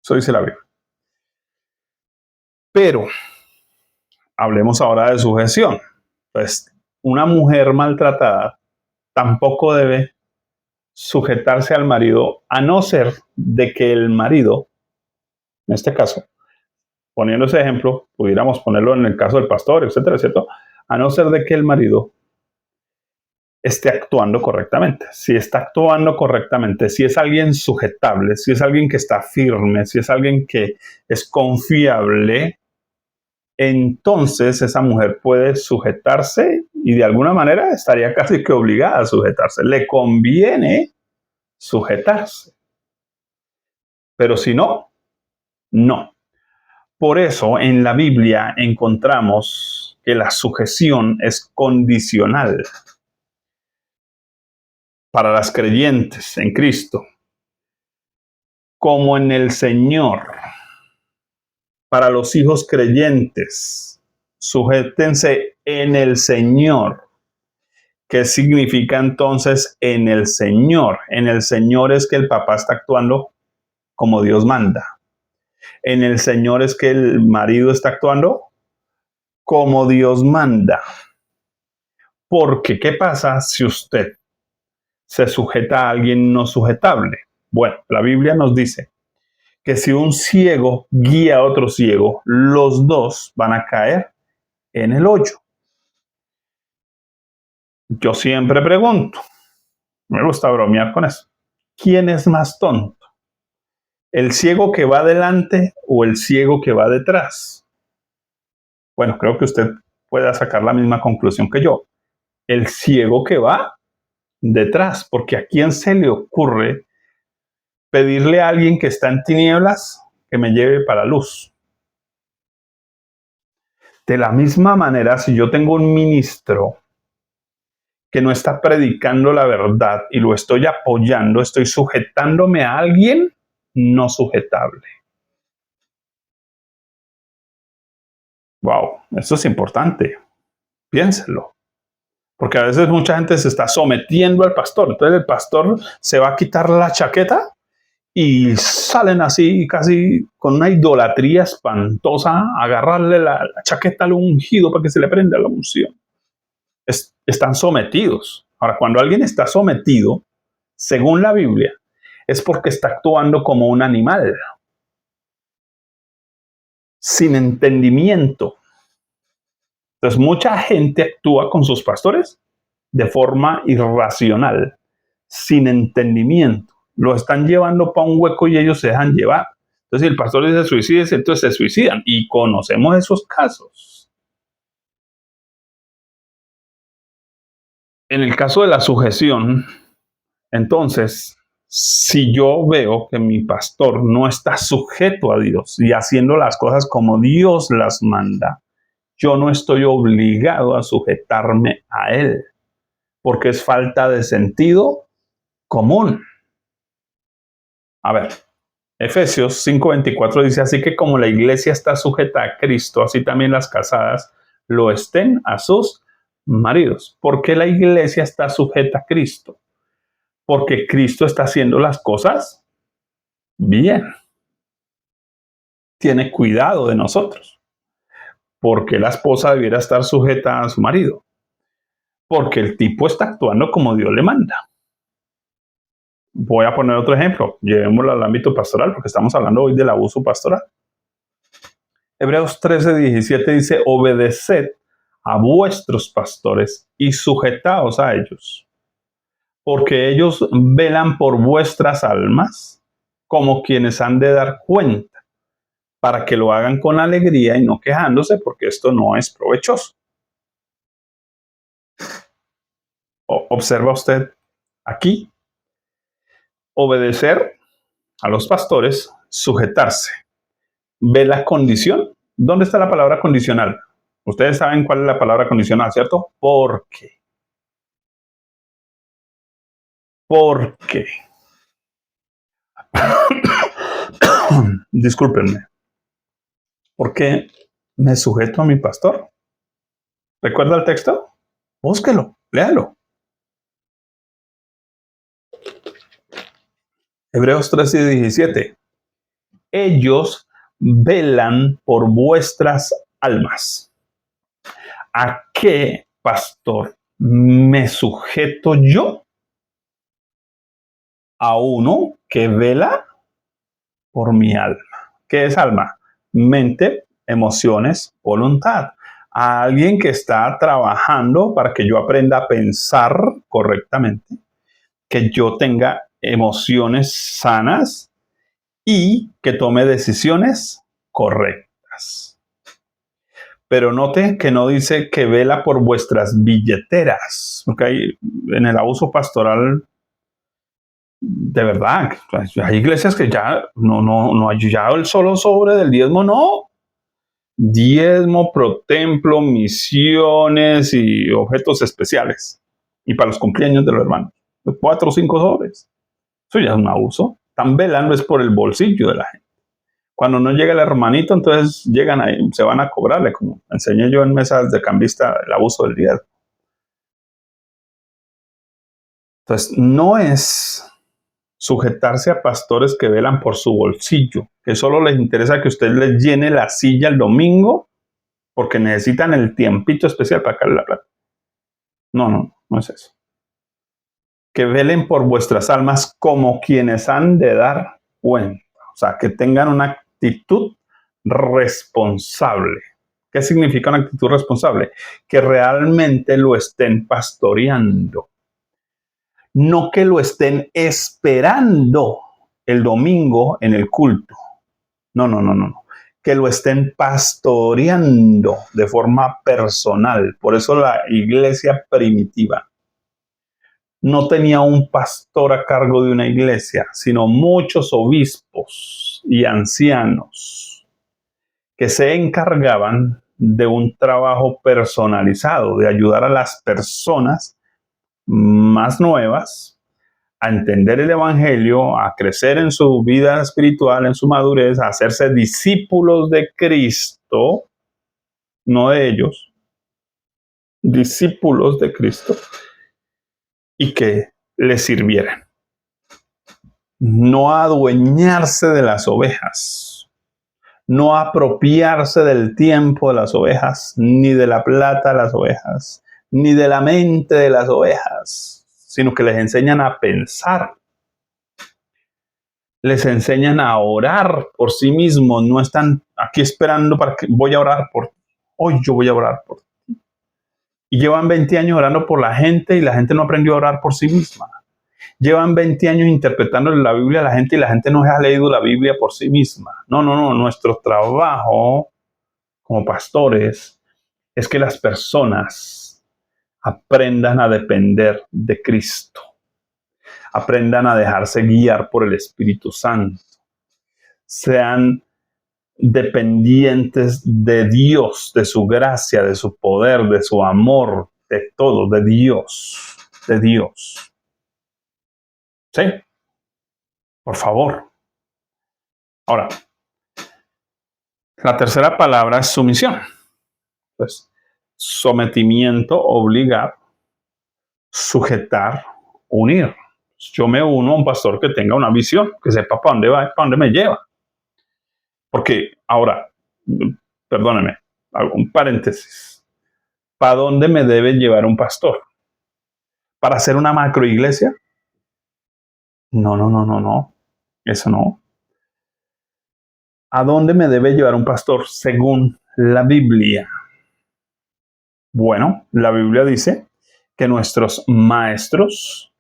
Eso dice la Biblia. Pero hablemos ahora de sujeción. Pues una mujer maltratada tampoco debe sujetarse al marido, a no ser de que el marido, en este caso, poniendo ese ejemplo, pudiéramos ponerlo en el caso del pastor, etcétera, etcétera, a no ser de que el marido esté actuando correctamente. Si está actuando correctamente, si es alguien sujetable, si es alguien que está firme, si es alguien que es confiable, entonces esa mujer puede sujetarse y de alguna manera estaría casi que obligada a sujetarse. Le conviene sujetarse. Pero si no, no. Por eso en la Biblia encontramos que la sujeción es condicional para las creyentes en Cristo, como en el Señor. Para los hijos creyentes, sujétense en el Señor. ¿Qué significa entonces en el Señor? En el Señor es que el papá está actuando como Dios manda. En el Señor es que el marido está actuando como Dios manda. Porque, ¿qué pasa si usted se sujeta a alguien no sujetable? Bueno, la Biblia nos dice que si un ciego guía a otro ciego, los dos van a caer en el hoyo. Yo siempre pregunto, me gusta bromear con eso, ¿quién es más tonto? ¿El ciego que va adelante o el ciego que va detrás? Bueno, creo que usted pueda sacar la misma conclusión que yo. El ciego que va detrás, porque ¿a quién se le ocurre pedirle a alguien que está en tinieblas que me lleve para la luz? De la misma manera, si yo tengo un ministro que no está predicando la verdad y lo estoy apoyando, estoy sujetándome a alguien no sujetable. Wow, esto es importante. Piénselo. Porque a veces mucha gente se está sometiendo al pastor. Entonces el pastor se va a quitar la chaqueta y salen así casi con una idolatría espantosa a agarrarle la chaqueta al ungido para que se le prenda la unción. Están sometidos. Ahora, cuando alguien está sometido, según la Biblia, es porque está actuando como un animal, sin entendimiento. Entonces, mucha gente actúa con sus pastores de forma irracional, sin entendimiento. Lo están llevando para un hueco y ellos se dejan llevar. Entonces, si el pastor dice suicídese, entonces se suicidan. Y conocemos esos casos. En el caso de la sujeción, entonces, si yo veo que mi pastor no está sujeto a Dios y haciendo las cosas como Dios las manda, yo no estoy obligado a sujetarme a él, porque es falta de sentido común. A ver, Efesios 5:24 dice, así que como la iglesia está sujeta a Cristo, así también las casadas lo estén a sus maridos. ¿Por qué la iglesia está sujeta a Cristo? Porque Cristo está haciendo las cosas bien. Tiene cuidado de nosotros. ¿Por qué la esposa debiera estar sujeta a su marido? Porque el tipo está actuando como Dios le manda. Voy a poner otro ejemplo. Llevémoslo al ámbito pastoral, porque estamos hablando hoy del abuso pastoral. Hebreos 13:17 dice, obedeced a vuestros pastores y sujetaos a ellos, porque ellos velan por vuestras almas como quienes han de dar cuenta, para que lo hagan con alegría y no quejándose, porque esto no es provechoso. Observa usted aquí, obedecer a los pastores, sujetarse. ¿Ve la condición? ¿Dónde está la palabra condicional? Ustedes saben cuál es la palabra condicional, ¿cierto? Porque. Porque. Discúlpenme. ¿Por qué me sujeto a mi pastor? ¿Recuerda el texto? Búsquelo, léalo. Hebreos 13:17. Ellos velan por vuestras almas. ¿A qué pastor me sujeto yo? A uno que vela por mi alma. ¿Qué es alma? Mente, emociones, voluntad. A alguien que está trabajando para que yo aprenda a pensar correctamente, que yo tenga emociones sanas y que tome decisiones correctas. Pero note que no dice que vela por vuestras billeteras, porque hay, en el abuso pastoral, de verdad, hay iglesias que ya no hay ya el solo sobre del diezmo, no. Diezmo, pro templo, misiones y objetos especiales. Y para los cumpleaños de los hermanos. 4 o 5 sobres. Eso ya es un abuso. Están velando es por el bolsillo de la gente. Cuando no llega el hermanito, entonces llegan ahí, se van a cobrarle, como enseñé yo en mesas de cambista, el abuso del diezmo. Entonces, no es sujetarse a pastores que velan por su bolsillo, que solo les interesa que usted les llene la silla el domingo porque necesitan el tiempito especial para sacarle la plata. No es eso. Que velen por vuestras almas como quienes han de dar cuenta. O sea, que tengan una actitud responsable. ¿Qué significa una actitud responsable? Que realmente lo estén pastoreando. No que lo estén esperando el domingo en el culto. No. Que lo estén pastoreando de forma personal. Por eso la iglesia primitiva no tenía un pastor a cargo de una iglesia, sino muchos obispos y ancianos que se encargaban de un trabajo personalizado, de ayudar a las personas más nuevas a entender el evangelio, a crecer en su vida espiritual, en su madurez, a hacerse discípulos de Cristo, no de ellos, discípulos de Cristo y que le sirvieran. No adueñarse de las ovejas, no apropiarse del tiempo de las ovejas, ni de la plata de las ovejas, ni de la mente de las ovejas, sino que les enseñan a pensar, les enseñan a orar por sí mismos, no están aquí esperando para que voy a orar por ti. Hoy yo voy a orar por ti. Y llevan 20 años orando por la gente y la gente no aprendió a orar por sí misma. Llevan 20 años interpretando la Biblia a la gente y la gente no ha leído la Biblia por sí misma. No. Nuestro trabajo como pastores es que las personas aprendan a depender de Cristo. Aprendan a dejarse guiar por el Espíritu Santo. Sean dependientes de Dios, de su gracia, de su poder, de su amor, de todo, de Dios. De Dios. ¿Sí? Por favor. Ahora, la tercera palabra es sumisión. Pues, sometimiento, obligar, sujetar, unir. Yo me uno a un pastor que tenga una visión, que sepa para dónde va y para dónde me lleva. Porque ahora, perdóneme, hago un paréntesis. ¿Para dónde me debe llevar un pastor? ¿Para hacer una macroiglesia? No. Eso no. ¿A dónde me debe llevar un pastor según la Biblia? Bueno, la Biblia dice que nuestros maestros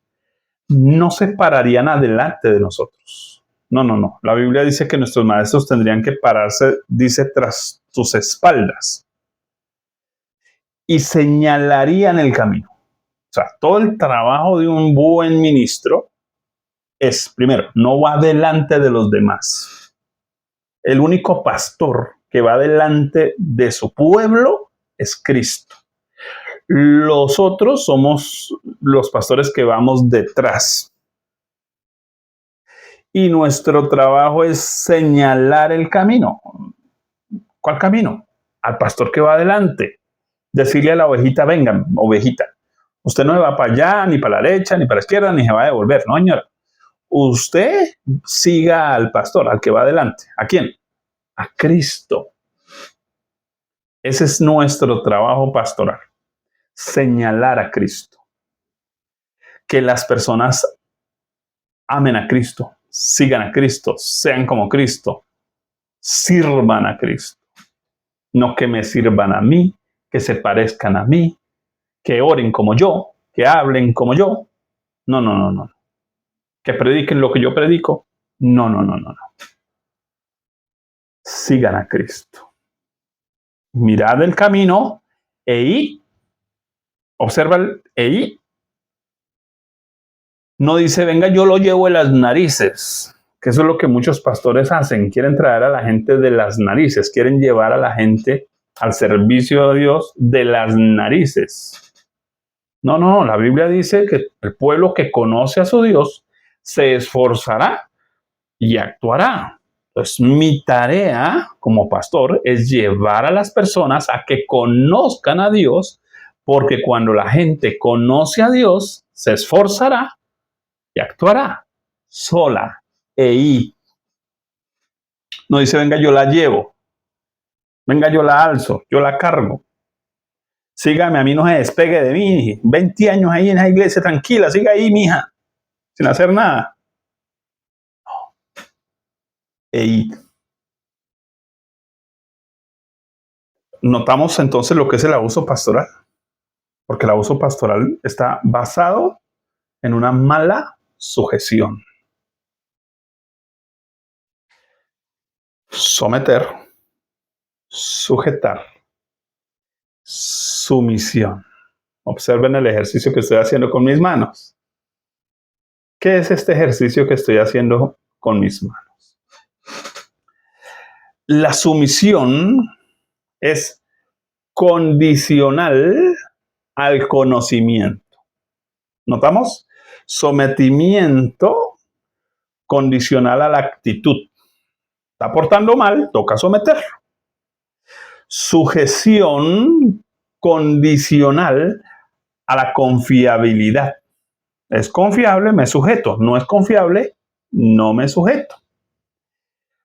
no se pararían adelante de nosotros. No. La Biblia dice que nuestros maestros tendrían que pararse, dice, tras tus espaldas y señalarían el camino. O sea, todo el trabajo de un buen ministro es, primero, no va delante de los demás. El único pastor que va delante de su pueblo es Cristo. Los otros somos los pastores que vamos detrás. Y nuestro trabajo es señalar el camino. ¿Cuál camino? Al pastor que va adelante. Decirle a la ovejita, venga, ovejita, usted no se va para allá, ni para la derecha, ni para la izquierda, ni se va a devolver. No, señora. Usted siga al pastor, al que va adelante. ¿A quién? A Cristo. Ese es nuestro trabajo pastoral. Señalar a Cristo. Que las personas amen a Cristo, sigan a Cristo, sean como Cristo, sirvan a Cristo. No que me sirvan a mí, que se parezcan a mí, que oren como yo, que hablen como yo. No. Que prediquen lo que yo predico. No. Sigan a Cristo. Mirad el camino observa el no dice, venga, yo lo llevo en las narices, que eso es lo que muchos pastores hacen, quieren traer a la gente de las narices, quieren llevar a la gente al servicio de Dios de las narices. No, la Biblia dice que el pueblo que conoce a su Dios se esforzará y actuará. Entonces, mi tarea como pastor es llevar a las personas a que conozcan a Dios, porque cuando la gente conoce a Dios, se esforzará y actuará sola. No dice, venga, yo la llevo. Venga, yo la alzo, yo la cargo. Sígame, a mí no se despegue de mí. 20 años ahí en esa iglesia, tranquila, siga ahí, mija, sin hacer nada. Notamos entonces lo que es el abuso pastoral, porque el abuso pastoral está basado en una mala sujeción. Someter, sujetar, sumisión. Observen el ejercicio que estoy haciendo con mis manos. ¿Qué es este ejercicio que estoy haciendo con mis manos? La sumisión es condicional al conocimiento. ¿Notamos? Sometimiento condicional a la actitud. Está portando mal, toca someterlo. Sujeción condicional a la confiabilidad. Es confiable, me sujeto. No es confiable, no me sujeto.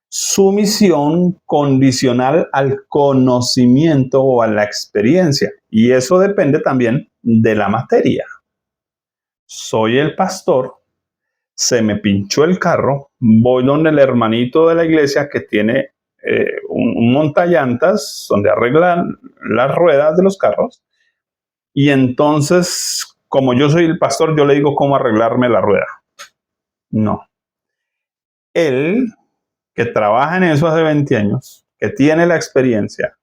Sumisión condicional al conocimiento o a la experiencia. Y eso depende también de la materia. Soy el pastor, se me pinchó el carro, voy donde el hermanito de la iglesia que tiene un montallantas donde arreglan las ruedas de los carros. Y entonces, como yo soy el pastor, yo le digo cómo arreglarme la rueda. No. Él, que trabaja en eso hace 20 años, que tiene la experiencia,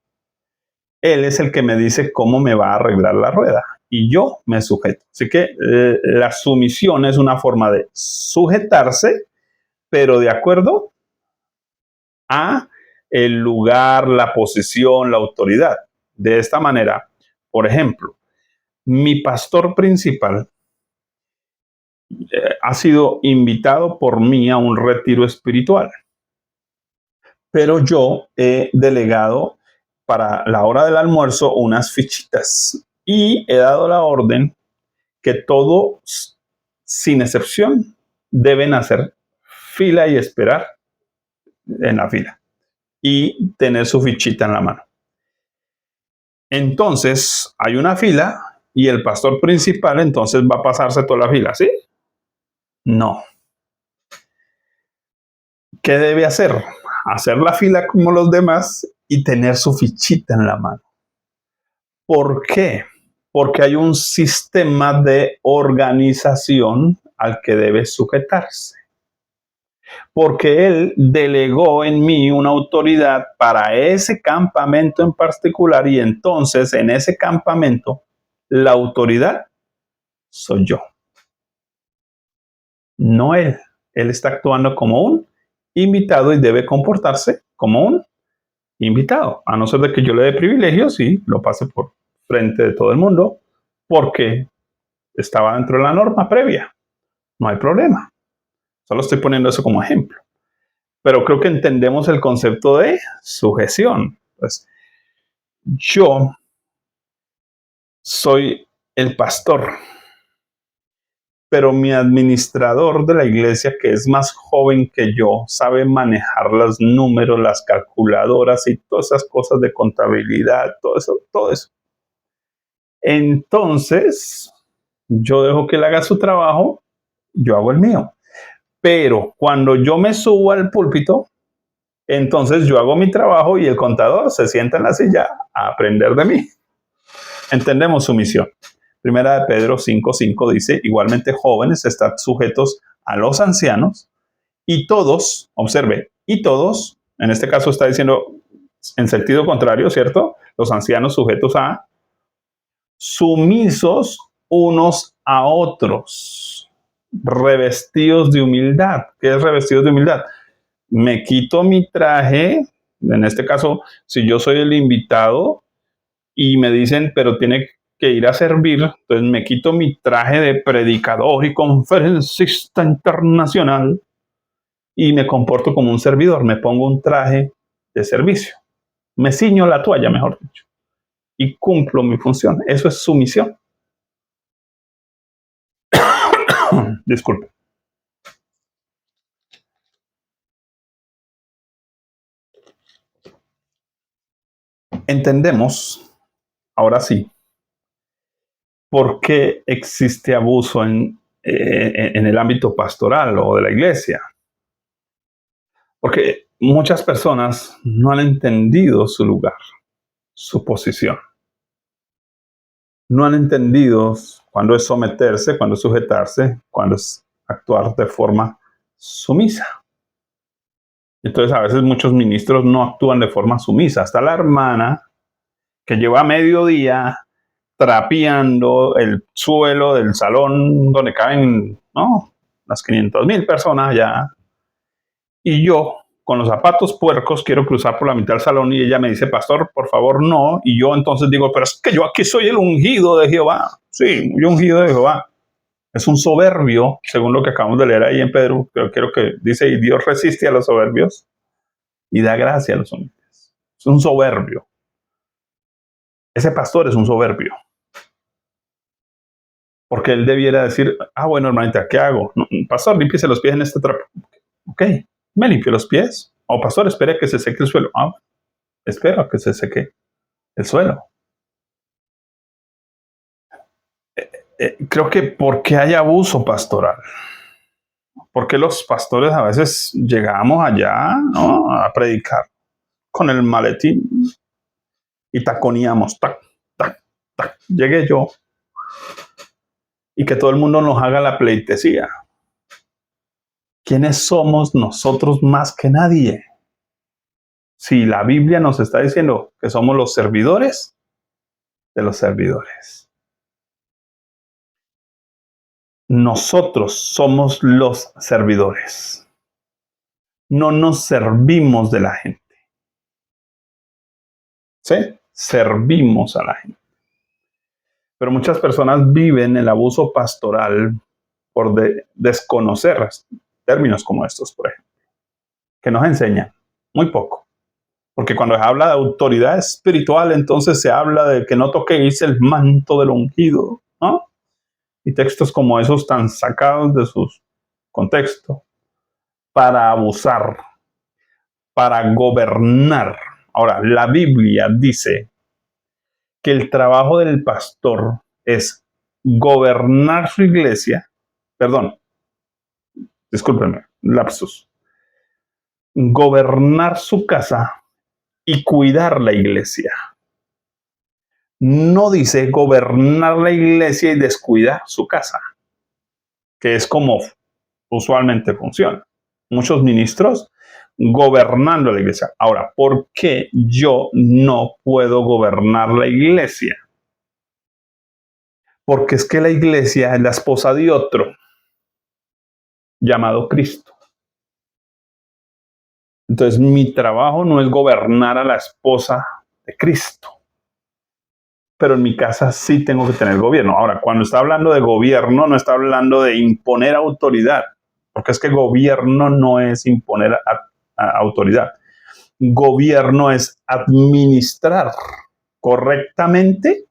él es el que me dice cómo me va a arreglar la rueda. Y yo me sujeto. Así que la sumisión es una forma de sujetarse, pero de acuerdo a el lugar, la posición, la autoridad. De esta manera, por ejemplo, mi pastor principal ha sido invitado por mí a un retiro espiritual, pero yo he delegado para la hora del almuerzo unas fichitas y he dado la orden que todos, sin excepción, deben hacer fila y esperar en la fila y tener su fichita en la mano. Entonces, hay una fila y el pastor principal entonces va a pasarse toda la fila, ¿sí? No. ¿Qué debe hacer? Hacer la fila como los demás y tener su fichita en la mano. ¿Por qué? Porque hay un sistema de organización al que debe sujetarse. Porque él delegó en mí una autoridad para ese campamento en particular y entonces en ese campamento la autoridad soy yo, no él. Él está actuando como un invitado y debe comportarse como un invitado, a no ser de que yo le dé privilegios y lo pase por frente de todo el mundo, porque estaba dentro de la norma previa. No hay problema. Solo estoy poniendo eso como ejemplo. Pero creo que entendemos el concepto de sujeción. Pues yo soy el pastor, pero mi administrador de la iglesia, que es más joven que yo, sabe manejar los números, las calculadoras y todas esas cosas de contabilidad, todo eso, todo eso. Entonces, yo dejo que él haga su trabajo, yo hago el mío. Pero cuando yo me subo al púlpito, entonces yo hago mi trabajo y el contador se sienta en la silla a aprender de mí. Entendemos su misión. Primera de Pedro 5:5 dice, igualmente jóvenes, estad sujetos a los ancianos y todos, observe, y todos, en este caso está diciendo en sentido contrario, ¿cierto? Los ancianos sujetos a, sumisos unos a otros, revestidos de humildad. ¿Qué es revestidos de humildad? Me quito mi traje, en este caso, si yo soy el invitado y me dicen, pero tiene que ir a servir, entonces me quito mi traje de predicador y conferencista internacional y me comporto como un servidor, me pongo un traje de servicio, me ciño la toalla, mejor dicho, y cumplo mi función. Eso es sumisión. Disculpe. Entendemos, ahora sí, por qué existe abuso en el ámbito pastoral o de la iglesia. Porque muchas personas no han entendido su lugar, su posición. No han entendido cuándo es someterse, cuándo es sujetarse, cuándo es actuar de forma sumisa. Entonces a veces muchos ministros no actúan de forma sumisa. Hasta la hermana que lleva mediodía trapeando el suelo del salón donde caben, ¿no?, las 500,000 personas allá. Y yo, con los zapatos puercos, quiero cruzar por la mitad del salón y ella me dice, pastor, por favor, no. Y yo entonces digo, pero es que yo aquí soy el ungido de Jehová. Sí, yo ungido de Jehová. Es un soberbio, según lo que acabamos de leer ahí en Pedro, pero quiero que dice, y Dios resiste a los soberbios y da gracia a los humildes. Es un soberbio. ese pastor es un soberbio. Porque él debiera decir, bueno, hermanita, ¿qué hago? No, pastor, límpiese los pies en este trapo. Ok, me limpio los pies. O pastor, espere que se seque el suelo. Espero que se seque el suelo. Creo que porque hay abuso pastoral. Porque los pastores a veces llegamos allá, ¿no?, a predicar con el maletín y taconeamos, tac, tac, tac. Llegué yo y que todo el mundo nos haga la pleitesía. ¿Quiénes somos nosotros más que nadie? Si la Biblia nos está diciendo que somos los servidores de los servidores. Nosotros somos los servidores. No nos servimos de la gente. ¿Sí? Servimos a la gente. Pero muchas personas viven el abuso pastoral por desconocer términos como estos, por ejemplo, que nos enseñan muy poco. Porque cuando se habla de autoridad espiritual, entonces se habla de que no toquéis el manto del ungido, ¿no? Y textos como esos tan sacados de su contexto para abusar, para gobernar. Ahora, la Biblia dice que el trabajo del pastor es gobernar su iglesia, perdón, discúlpenme, lapsus, gobernar su casa y cuidar la iglesia. No dice gobernar la iglesia y descuidar su casa, que es como usualmente funciona. Muchos ministros gobernando la iglesia. Ahora, ¿por qué yo no puedo gobernar la iglesia? Porque es que la iglesia es la esposa de otro llamado Cristo. Entonces, mi trabajo no es gobernar a la esposa de Cristo. Pero en mi casa sí tengo que tener gobierno. Ahora, cuando está hablando de gobierno, no está hablando de imponer autoridad, porque es que gobierno no es imponer autoridad. Gobierno es administrar correctamente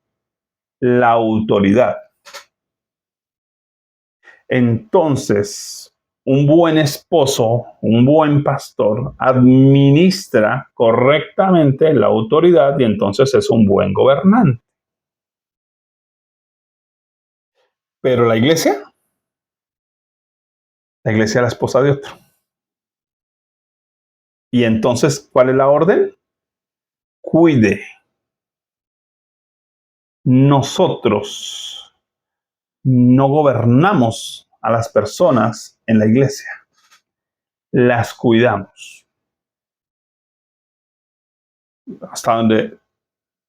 la autoridad. Entonces, un buen esposo, un buen pastor, administra correctamente la autoridad y entonces es un buen gobernante. Pero la iglesia es la esposa de otro. Y entonces, ¿cuál es la orden? Cuide. Nosotros no gobernamos a las personas en la iglesia. Las cuidamos. Hasta donde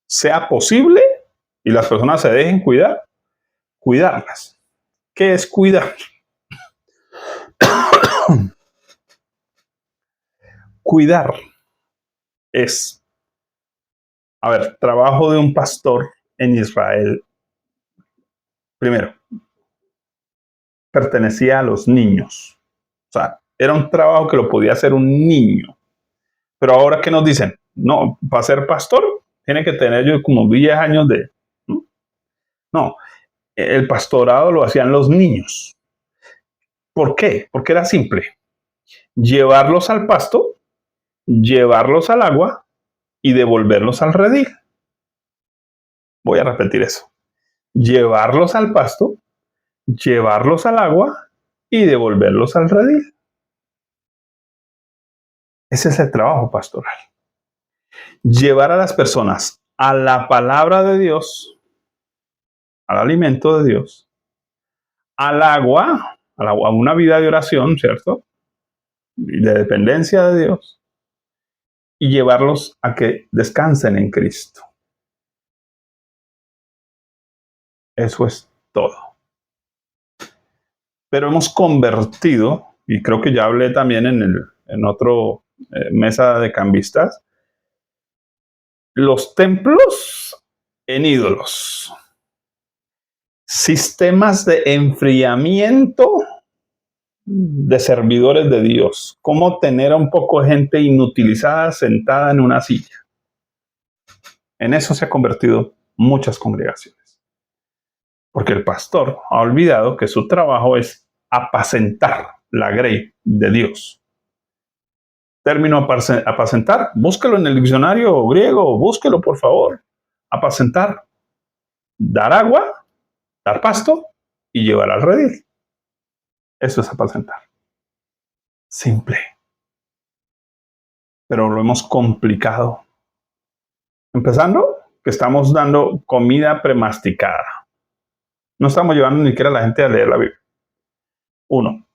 sea posible y las personas se dejen cuidar, cuidarlas. ¿Qué es cuidar? Cuidar es, trabajo de un pastor en Israel. Primero, pertenecía a los niños. O sea, era un trabajo que lo podía hacer un niño. Pero ahora, ¿qué nos dicen? No, para ser pastor, tiene que tener yo como 10 años de... No, el pastorado lo hacían los niños. ¿Por qué? Porque era simple. Llevarlos al pasto, llevarlos al agua y devolverlos al redil. Voy a repetir eso. Llevarlos al pasto, llevarlos al agua y devolverlos al redil. Ese es el trabajo pastoral. Llevar a las personas a la palabra de Dios, al alimento de Dios, al agua, a una vida de oración, ¿cierto? Y de dependencia de Dios, y llevarlos a que descansen en Cristo. Eso es todo. Pero hemos convertido, y creo que ya hablé también en otro mesa de cambistas, los templos en ídolos. Sistemas de enfriamiento de servidores de Dios. Cómo tener a un poco de gente inutilizada sentada en una silla. En eso se ha convertido muchas congregaciones. Porque el pastor ha olvidado que su trabajo es apacentar la grey de Dios. Término apacentar, búsquelo en el diccionario griego, búsquelo por favor. Apacentar, dar agua, dar pasto y llevar al redil. Eso es apacentar. Simple. Pero lo hemos complicado. Empezando, que estamos dando comida premasticada. No estamos llevando ni siquiera a la gente a leer la Biblia. 1.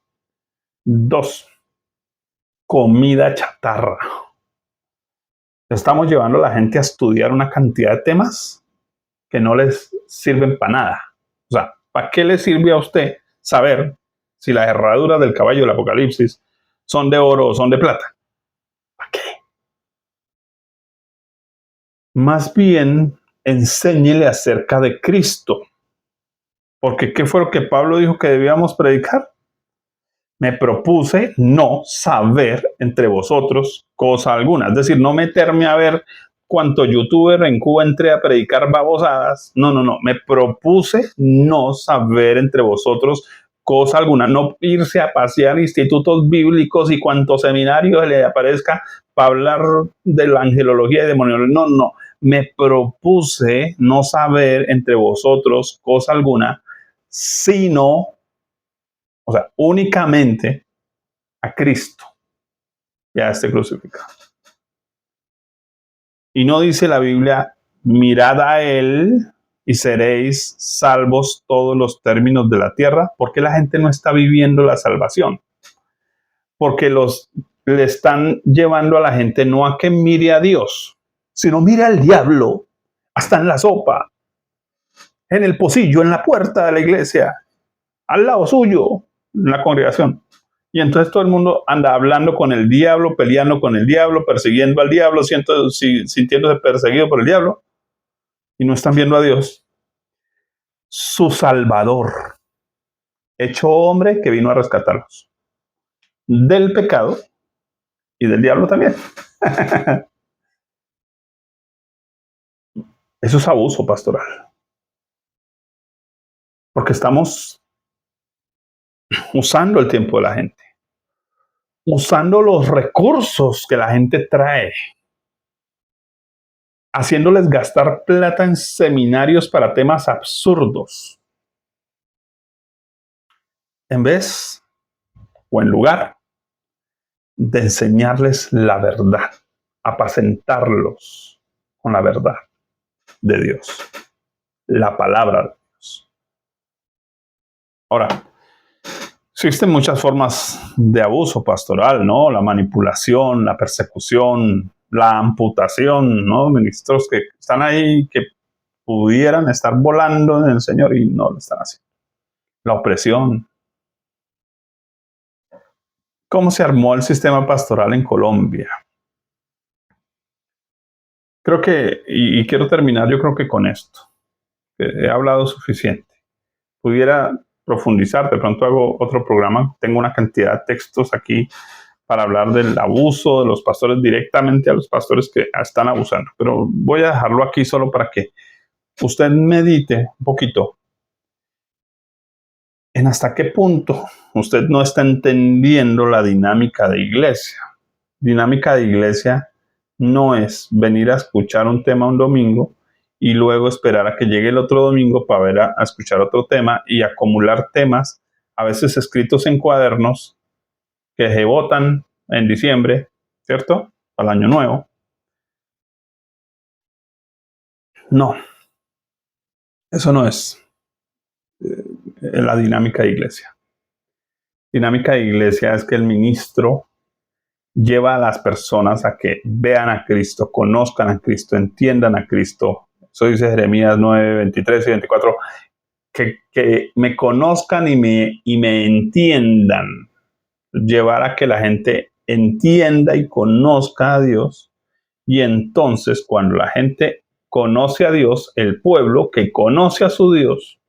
2. Comida chatarra. Estamos llevando a la gente a estudiar una cantidad de temas que no les sirven para nada. O sea, ¿para qué le sirve a usted saber si las herraduras del caballo del Apocalipsis son de oro o son de plata? ¿Para qué? Más bien, enséñele acerca de Cristo. Porque ¿qué fue lo que Pablo dijo que debíamos predicar? Me propuse no saber entre vosotros cosa alguna. Es decir, no meterme a ver cuánto youtuber en Cuba entré a predicar babosadas. No. Me propuse no saber entre vosotros cosa alguna. No irse a pasear institutos bíblicos y cuantos seminarios le aparezca para hablar de la angelología y demoniología. No. Me propuse no saber entre vosotros cosa alguna, sino, o sea, únicamente a Cristo y a este crucificado. Y no dice la Biblia, mirad a Él y seréis salvos todos los términos de la tierra. ¿Por qué la gente no está viviendo la salvación? Porque le están llevando a la gente no a que mire a Dios, sino mire al diablo, hasta en la sopa, en el pocillo, en la puerta de la iglesia, al lado suyo, en la congregación. Y entonces todo el mundo anda hablando con el diablo, peleando con el diablo, persiguiendo al diablo, sintiéndose perseguido por el diablo. Y no están viendo a Dios, su Salvador, hecho hombre que vino a rescatarlos del pecado y del diablo también. Eso es abuso pastoral. Porque estamos usando el tiempo de la gente, usando los recursos que la gente trae, haciéndoles gastar plata en seminarios para temas absurdos, en vez o en lugar de enseñarles la verdad, apacentarlos con la verdad de Dios, la palabra de Dios. Ahora, existen muchas formas de abuso pastoral, ¿no? La manipulación, la persecución, la amputación, ¿no? Ministros que están ahí que pudieran estar volando en el Señor y no lo están haciendo. La opresión. ¿Cómo se armó el sistema pastoral en Colombia? Creo que, y quiero terminar yo creo que con esto, he hablado suficiente. Pudiera profundizar, de pronto hago otro programa, tengo una cantidad de textos aquí para hablar del abuso de los pastores directamente a los pastores que están abusando, pero voy a dejarlo aquí solo para que usted medite un poquito en hasta qué punto usted no está entendiendo la dinámica de iglesia. Dinámica de iglesia no es venir a escuchar un tema un domingo y luego esperar a que llegue el otro domingo para ver a escuchar otro tema y acumular temas, a veces escritos en cuadernos, que se votan en diciembre, ¿cierto? Al año nuevo. No, eso no es la dinámica de iglesia. Dinámica de iglesia es que el ministro lleva a las personas a que vean a Cristo, conozcan a Cristo, entiendan a Cristo. Eso dice Jeremías 9, 23 y 24. Que me conozcan y me entiendan. Llevar a que la gente entienda y conozca a Dios. Y entonces, cuando la gente conoce a Dios, el pueblo que conoce a su Dios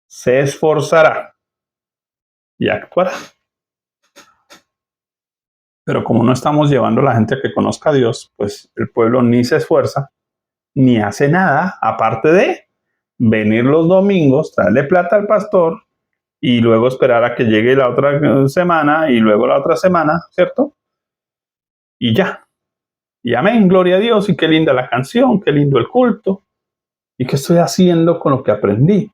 se esforzará y actuará. Pero como no estamos llevando a la gente a que conozca a Dios, pues el pueblo ni se esfuerza ni hace nada, aparte de venir los domingos, traerle plata al pastor y luego esperar a que llegue la otra semana y luego la otra semana, ¿cierto? Y ya. Y amén, gloria a Dios, y qué linda la canción, qué lindo el culto. ¿Y qué estoy haciendo con lo que aprendí?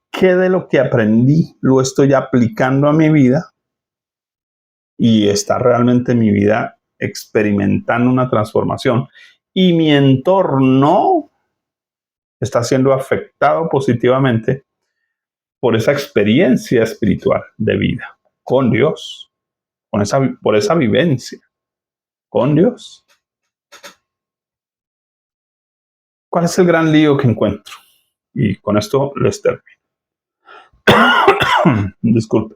¿Qué de lo que aprendí lo estoy aplicando a mi vida? Y está realmente mi vida experimentando una transformación. Y mi entorno está siendo afectado positivamente por esa experiencia espiritual de vida con Dios, por esa vivencia con Dios. ¿Cuál es el gran lío que encuentro? Y con esto les termino. Disculpe.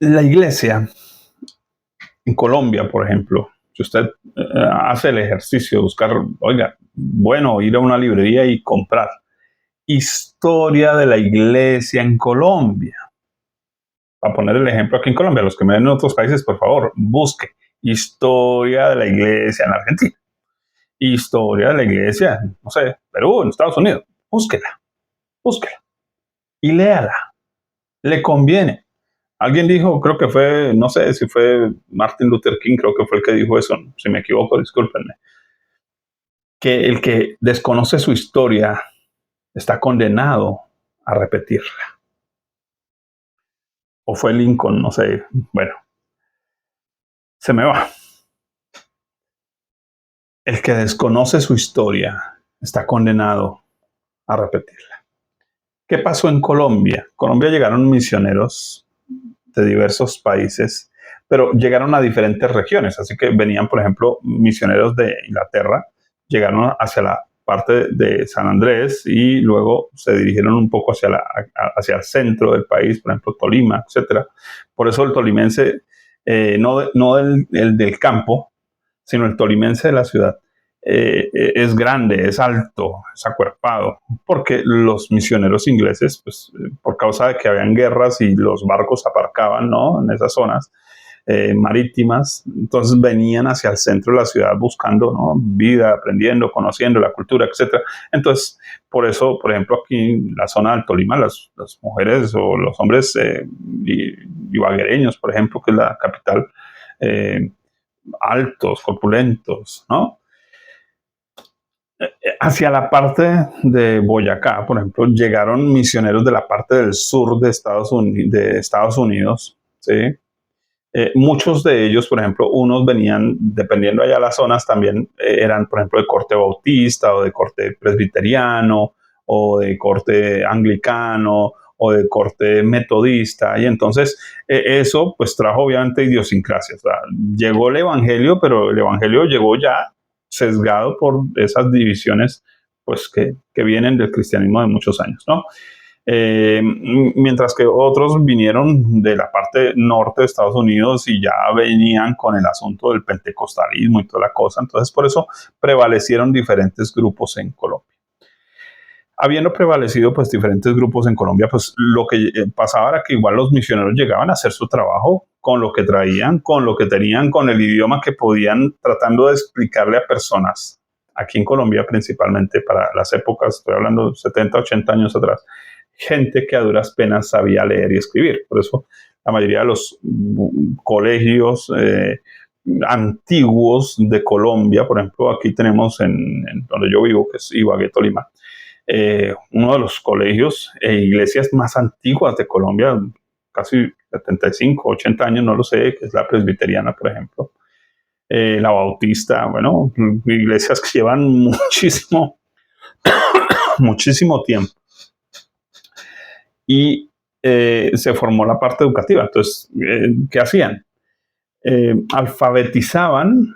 La iglesia en Colombia, por ejemplo, si usted hace el ejercicio de buscar, oiga, bueno, ir a una librería y comprar historia de la iglesia en Colombia. Para poner el ejemplo aquí en Colombia, los que me ven en otros países, por favor, busque historia de la iglesia en Argentina, historia de la iglesia, no sé, Perú, en Estados Unidos. Búsquela, búsquela y léala. Le conviene. Alguien dijo, creo que fue, no sé si fue Martin Luther King, creo que fue el que dijo eso, si me equivoco, discúlpenme, que el que desconoce su historia está condenado a repetirla. O fue Lincoln, no sé, bueno, se me va. El que desconoce su historia está condenado a repetirla. ¿Qué pasó en Colombia? En Colombia llegaron misioneros de diversos países, pero llegaron a diferentes regiones. Así que venían, por ejemplo, misioneros de Inglaterra, llegaron hacia la parte de San Andrés y luego se dirigieron un poco hacia el centro del país, por ejemplo, Tolima, etcétera. Por eso el tolimense, no el del campo, sino el tolimense de la ciudad, es grande, es alto, es acuerpado, porque los misioneros ingleses, pues, por causa de que habían guerras y los barcos aparcaban, ¿no?, en esas zonas marítimas, entonces venían hacia el centro de la ciudad buscando, ¿no?, vida, aprendiendo, conociendo la cultura, etcétera. Entonces, por eso, por ejemplo, aquí en la zona del Tolima, las mujeres o los hombres ibaguereños, por ejemplo, que es la capital, eh, altos, corpulentos, ¿no? Hacia la parte de Boyacá, por ejemplo, llegaron misioneros de la parte del sur de Estados Unidos, ¿sí? Muchos de ellos, por ejemplo, unos venían, dependiendo allá las zonas, también eran, por ejemplo, de corte bautista o de corte presbiteriano o de corte anglicano o de corte metodista. Y entonces eso pues trajo obviamente idiosincrasia. O sea, llegó el evangelio, pero el evangelio llegó ya sesgado por esas divisiones pues que vienen del cristianismo de muchos años, ¿no? Mientras que otros vinieron de la parte norte de Estados Unidos y ya venían con el asunto del pentecostalismo y toda la cosa. Entonces, por eso prevalecieron diferentes grupos en Colombia. Habiendo prevalecido pues diferentes grupos en Colombia, pues lo que pasaba era que igual los misioneros llegaban a hacer su trabajo con lo que traían, con lo que tenían, con el idioma que podían, tratando de explicarle a personas, aquí en Colombia principalmente, para las épocas, estoy hablando de 70, 80 años atrás, gente que a duras penas sabía leer y escribir. Por eso la mayoría de los colegios antiguos de Colombia, por ejemplo, aquí tenemos en donde yo vivo, que es Ibagué, Tolima, uno de los colegios e iglesias más antiguas de Colombia, casi 75, 80 años, no lo sé, que es la presbiteriana, por ejemplo. La bautista, bueno, iglesias que llevan muchísimo, muchísimo tiempo. Y se formó la parte educativa. Entonces, ¿qué hacían? Alfabetizaban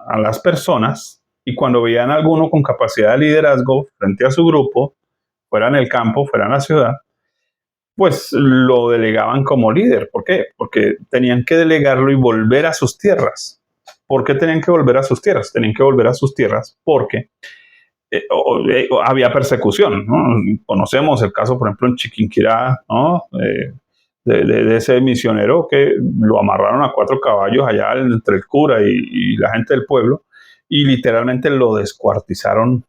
a las personas y cuando veían a alguno con capacidad de liderazgo frente a su grupo, fuera en el campo, fuera en la ciudad, pues lo delegaban como líder. ¿Por qué? Porque tenían que delegarlo y volver a sus tierras. ¿Por qué tenían que volver a sus tierras? Tenían que volver a sus tierras porque había persecución, ¿no? Conocemos el caso, por ejemplo, en Chiquinquirá, ¿no? de ese misionero que lo amarraron a 4 caballos allá entre el cura y la gente del pueblo y literalmente lo descuartizaron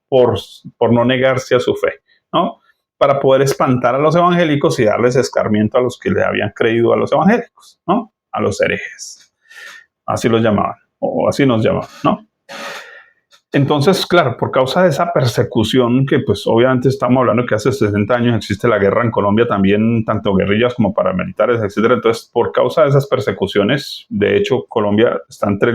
por, por no negarse a su fe, ¿no? Para poder espantar a los evangélicos y darles escarmiento a los que le habían creído a los evangélicos, ¿no? A los herejes. Así los llamaban, o así nos llamaban, ¿no? Entonces, claro, por causa de esa persecución, que pues obviamente estamos hablando que hace 60 años existe la guerra en Colombia también, tanto guerrillas como paramilitares, etcétera. Entonces, por causa de esas persecuciones, de hecho, Colombia está entre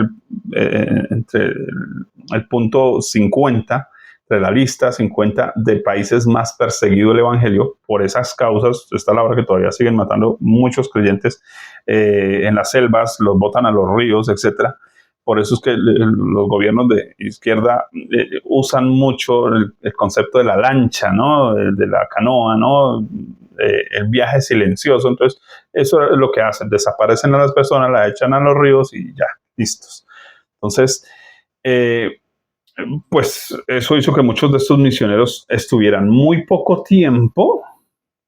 el punto 50, entre la lista 50 de países más perseguidos del Evangelio. Por esas causas, está la hora que todavía siguen matando muchos creyentes en las selvas, los botan a los ríos, etcétera. Por eso es que los gobiernos de izquierda usan mucho el concepto de la lancha, ¿no? De la canoa, ¿no? El viaje silencioso. Entonces, eso es lo que hacen. Desaparecen a las personas, las echan a los ríos y ya, listos. Entonces, pues eso hizo que muchos de estos misioneros estuvieran muy poco tiempo,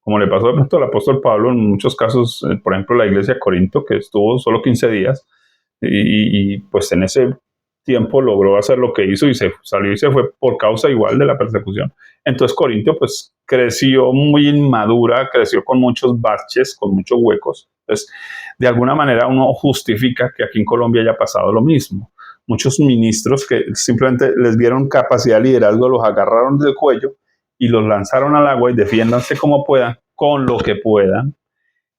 como le pasó de pronto al apóstol Pablo en muchos casos, por ejemplo, la iglesia de Corinto, que estuvo solo 15 días, y pues en ese tiempo logró hacer lo que hizo y se salió y se fue por causa igual de la persecución. Entonces Corintio pues creció muy inmadura, creció con muchos baches, con muchos huecos. Entonces, de alguna manera uno justifica que aquí en Colombia haya pasado lo mismo. Muchos ministros que simplemente les dieron capacidad de liderazgo, los agarraron del cuello y los lanzaron al agua y defiéndanse como puedan, con lo que puedan.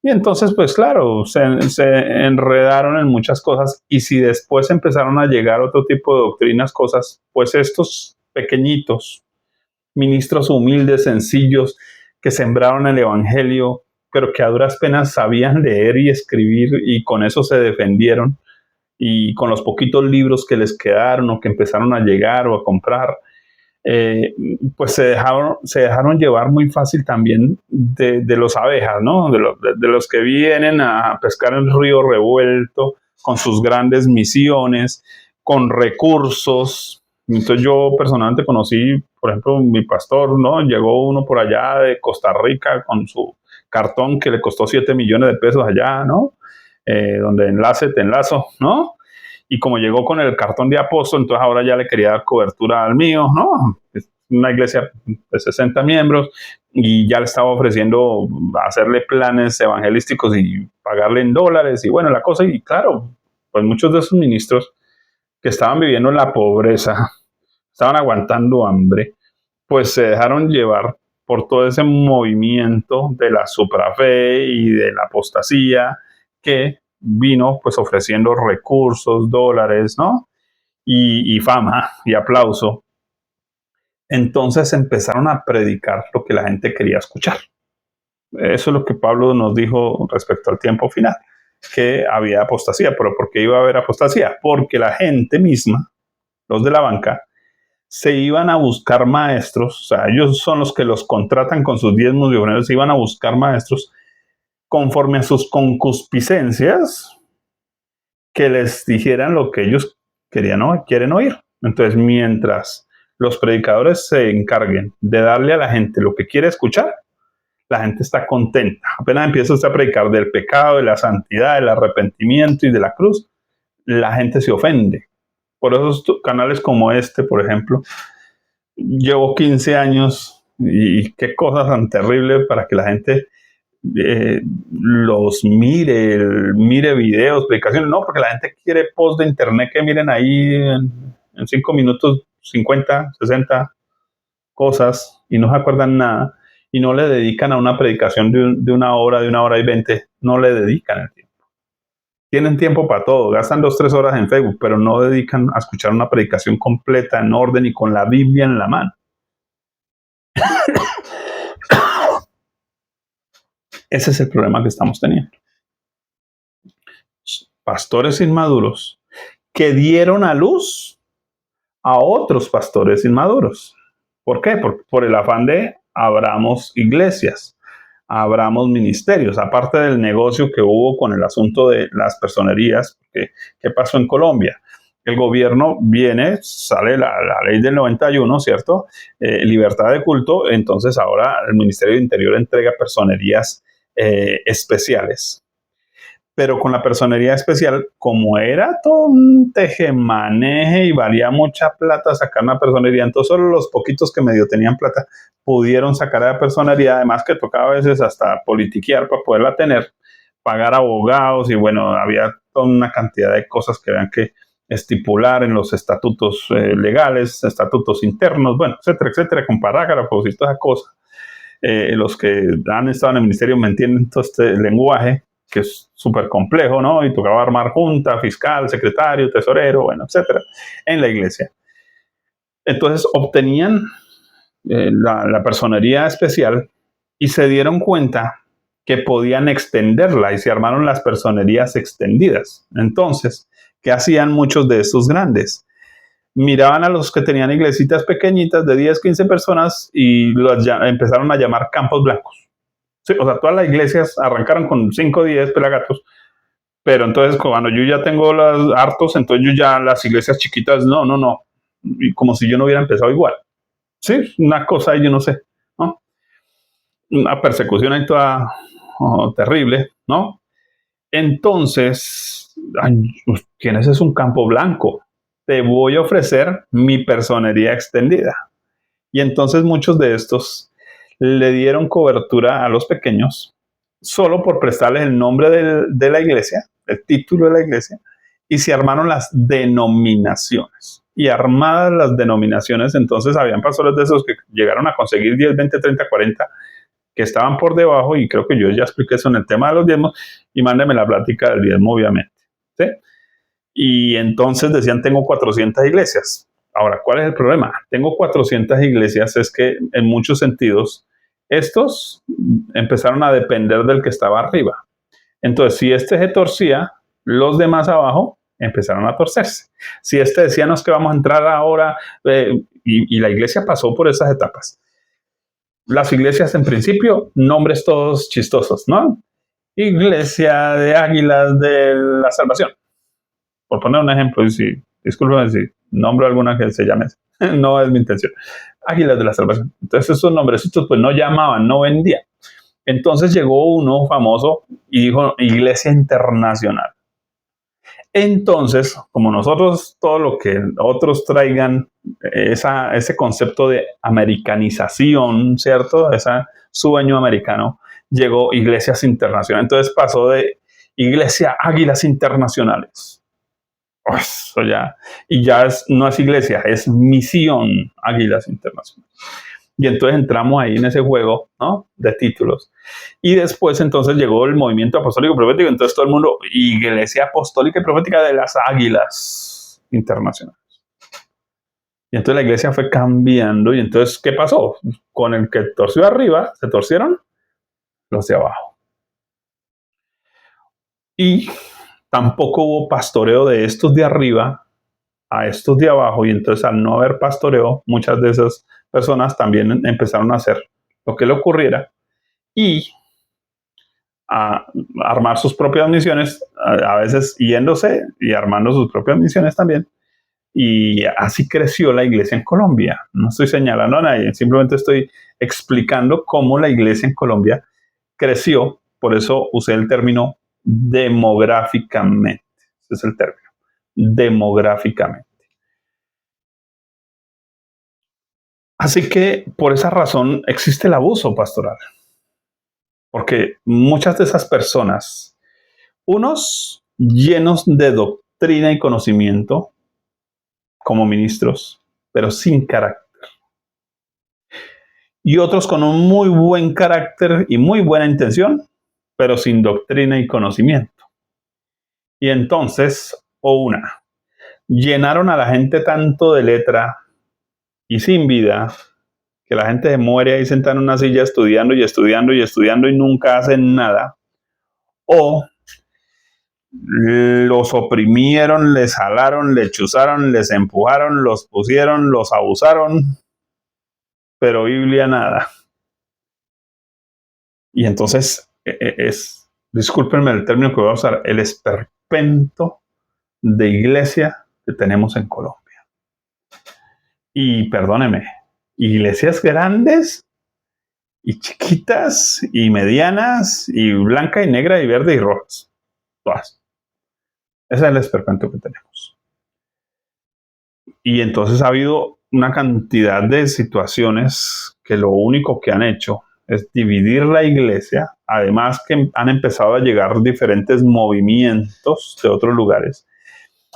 Y entonces, pues claro, se enredaron en muchas cosas y si después empezaron a llegar otro tipo de doctrinas, cosas, pues estos pequeñitos, ministros humildes, sencillos, que sembraron el Evangelio, pero que a duras penas sabían leer y escribir y con eso se defendieron y con los poquitos libros que les quedaron o que empezaron a llegar o a comprar, pues se dejaron llevar muy fácil también de los abejas, ¿no? De los que vienen a pescar en el río revuelto, con sus grandes misiones, con recursos. Entonces yo personalmente conocí, por ejemplo, mi pastor, ¿no? Llegó uno por allá de Costa Rica con su cartón que le costó 7 millones de pesos allá, ¿no? Donde enlace, te enlazo, ¿no? Y como llegó con el cartón de apóstol, entonces ahora ya le quería dar cobertura al mío, ¿no? Es una iglesia de 60 miembros y ya le estaba ofreciendo hacerle planes evangelísticos y pagarle en dólares y bueno, la cosa. Y claro, pues muchos de esos ministros que estaban viviendo en la pobreza, estaban aguantando hambre, pues se dejaron llevar por todo ese movimiento de la suprafe y de la apostasía que vino pues ofreciendo recursos, dólares, ¿no? Y fama y aplauso. Entonces empezaron a predicar lo que la gente quería escuchar. Eso es lo que Pablo nos dijo respecto al tiempo final, que había apostasía. ¿Pero por qué iba a haber apostasía? Porque la gente misma, los de la banca, se iban a buscar maestros, o sea, ellos son los que los contratan con sus diezmos y ofrendas, se iban a buscar maestros conforme a sus concupiscencias que les dijeran lo que ellos querían o quieren oír. Entonces, mientras los predicadores se encarguen de darle a la gente lo que quiere escuchar, la gente está contenta. Apenas empieza usted a predicar del pecado, de la santidad, del arrepentimiento y de la cruz, la gente se ofende. Por esos canales como este, por ejemplo, llevo 15 años y qué cosa tan terrible para que la gente los mire videos, predicaciones, no, porque la gente quiere post de internet que miren ahí en 5 minutos, 50, 60 cosas y no se acuerdan nada y no le dedican a una predicación de una hora y 20, no le dedican el tiempo. Tienen tiempo para todo, gastan 2, 3 horas en Facebook, pero no dedican a escuchar una predicación completa, en orden y con la Biblia en la mano. Ese es el problema que estamos teniendo. Pastores inmaduros que dieron a luz a otros pastores inmaduros. ¿Por qué? Por el afán de abramos iglesias, abramos ministerios, aparte del negocio que hubo con el asunto de las personerías. ¿Qué pasó en Colombia? El gobierno viene, sale la ley del 91, ¿cierto? Libertad de culto, entonces ahora el Ministerio de Interior entrega personerías especiales. Pero con la personería especial, como era todo un tejemaneje y valía mucha plata sacar una personería, entonces solo los poquitos que medio tenían plata pudieron sacar a la personería, además que tocaba a veces hasta politiquear para poderla tener, pagar abogados y bueno, había toda una cantidad de cosas que habían que estipular en los estatutos legales, estatutos internos, bueno, etcétera, etcétera, con parágrafos y toda esa cosa. Los que han estado en el ministerio me entienden todo este lenguaje que es súper complejo, ¿no? Y tocaba armar junta, fiscal, secretario, tesorero, bueno, etcétera, en la iglesia. Entonces obtenían la personería especial y se dieron cuenta que podían extenderla y se armaron las personerías extendidas. Entonces, ¿qué hacían muchos de estos grandes? Miraban a los que tenían iglesitas pequeñitas de 10, 15 personas y empezaron a llamar campos blancos. Sí, o sea, todas las iglesias arrancaron con 5 o 10 pelagatos, pero entonces cuando yo ya tengo los hartos, entonces yo ya las iglesias chiquitas, no, y como si yo no hubiera empezado igual. Sí, una cosa yo no sé, ¿no? Una persecución ahí toda terrible, ¿no? Entonces, ¿quién es un campo blanco? Te voy a ofrecer mi personería extendida. Y entonces muchos de estos le dieron cobertura a los pequeños solo por prestarles el nombre de la iglesia, el título de la iglesia, y se armaron las denominaciones. Y armadas las denominaciones, entonces habían pastores de esos que llegaron a conseguir 10, 20, 30, 40, que estaban por debajo, y creo que yo ya expliqué eso en el tema de los diezmos, y mándeme la plática del diezmo, obviamente. ¿Sí? Y entonces decían, tengo 400 iglesias. Ahora, ¿cuál es el problema? Tengo 400 iglesias, es que en muchos sentidos, estos empezaron a depender del que estaba arriba. Entonces, si este se torcía, los demás abajo empezaron a torcerse. Si este decía, no es que vamos a entrar ahora, y la iglesia pasó por esas etapas. Las iglesias, en principio, nombres todos chistosos, ¿no? Iglesia de Águilas de la Salvación, por poner un ejemplo, y si, discúlpeme si nombro alguna que se llame, no es mi intención. Águilas de la Salvación. Entonces esos nombrecitos pues no llamaban, no vendían. Entonces llegó uno famoso y dijo Iglesia Internacional. Entonces, como nosotros, todo lo que otros traigan, ese concepto de americanización, ¿cierto? Ese sueño americano, llegó Iglesias Internacionales. Entonces pasó de Iglesia Águilas Internacionales. Eso ya, y ya no es iglesia, es misión Águilas Internacionales. Y entonces entramos ahí en ese juego, ¿no? De títulos. Y después entonces llegó el movimiento apostólico profético, entonces todo el mundo, Iglesia Apostólica y Profética de las Águilas Internacionales. Y entonces la iglesia fue cambiando, y entonces, ¿qué pasó? Con el que torció arriba, se torcieron los de abajo. Y tampoco hubo pastoreo de estos de arriba a estos de abajo, y entonces al no haber pastoreo, muchas de esas personas también empezaron a hacer lo que le ocurriera y a armar sus propias misiones, a veces yéndose y armando sus propias misiones también. Y así creció la iglesia en Colombia. No estoy señalando a nadie, simplemente estoy explicando cómo la iglesia en Colombia creció. Por eso usé el término demográficamente. Ese es el término, demográficamente. Así que por esa razón existe el abuso pastoral, porque muchas de esas personas, unos llenos de doctrina y conocimiento como ministros, pero sin carácter, y otros con un muy buen carácter y muy buena intención, pero sin doctrina y conocimiento. Y entonces, llenaron a la gente tanto de letra y sin vida, que la gente se muere ahí sentada en una silla estudiando y estudiando y estudiando y nunca hacen nada, o los oprimieron, les jalaron, les chuzaron, les empujaron, los pusieron, los abusaron, pero Biblia nada. Y entonces discúlpenme el término que voy a usar, el esperpento de iglesia que tenemos en Colombia. Y perdóneme, iglesias grandes y chiquitas y medianas y blanca y negra y verde y rojas. Todas. Ese es el esperpento que tenemos. Y entonces ha habido una cantidad de situaciones que lo único que han hecho es dividir la iglesia, además que han empezado a llegar diferentes movimientos de otros lugares,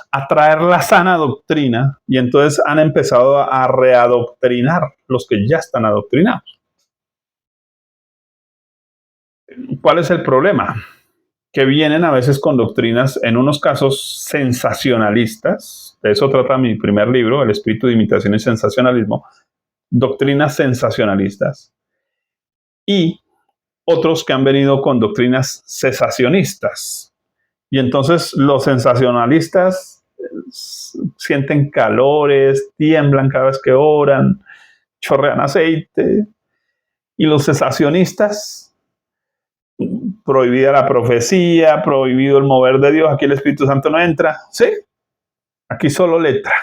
a traer la sana doctrina y entonces han empezado a readoctrinar los que ya están adoctrinados. ¿Cuál es el problema? Que vienen a veces con doctrinas, en unos casos sensacionalistas, de eso trata mi primer libro, El espíritu de imitación y sensacionalismo, doctrinas sensacionalistas, y otros que han venido con doctrinas cesacionistas. Y entonces los sensacionalistas sienten calores, tiemblan cada vez que oran, chorrean aceite, y los cesacionistas, prohibida la profecía, prohibido el mover de Dios, aquí el Espíritu Santo no entra, ¿sí? Aquí solo letra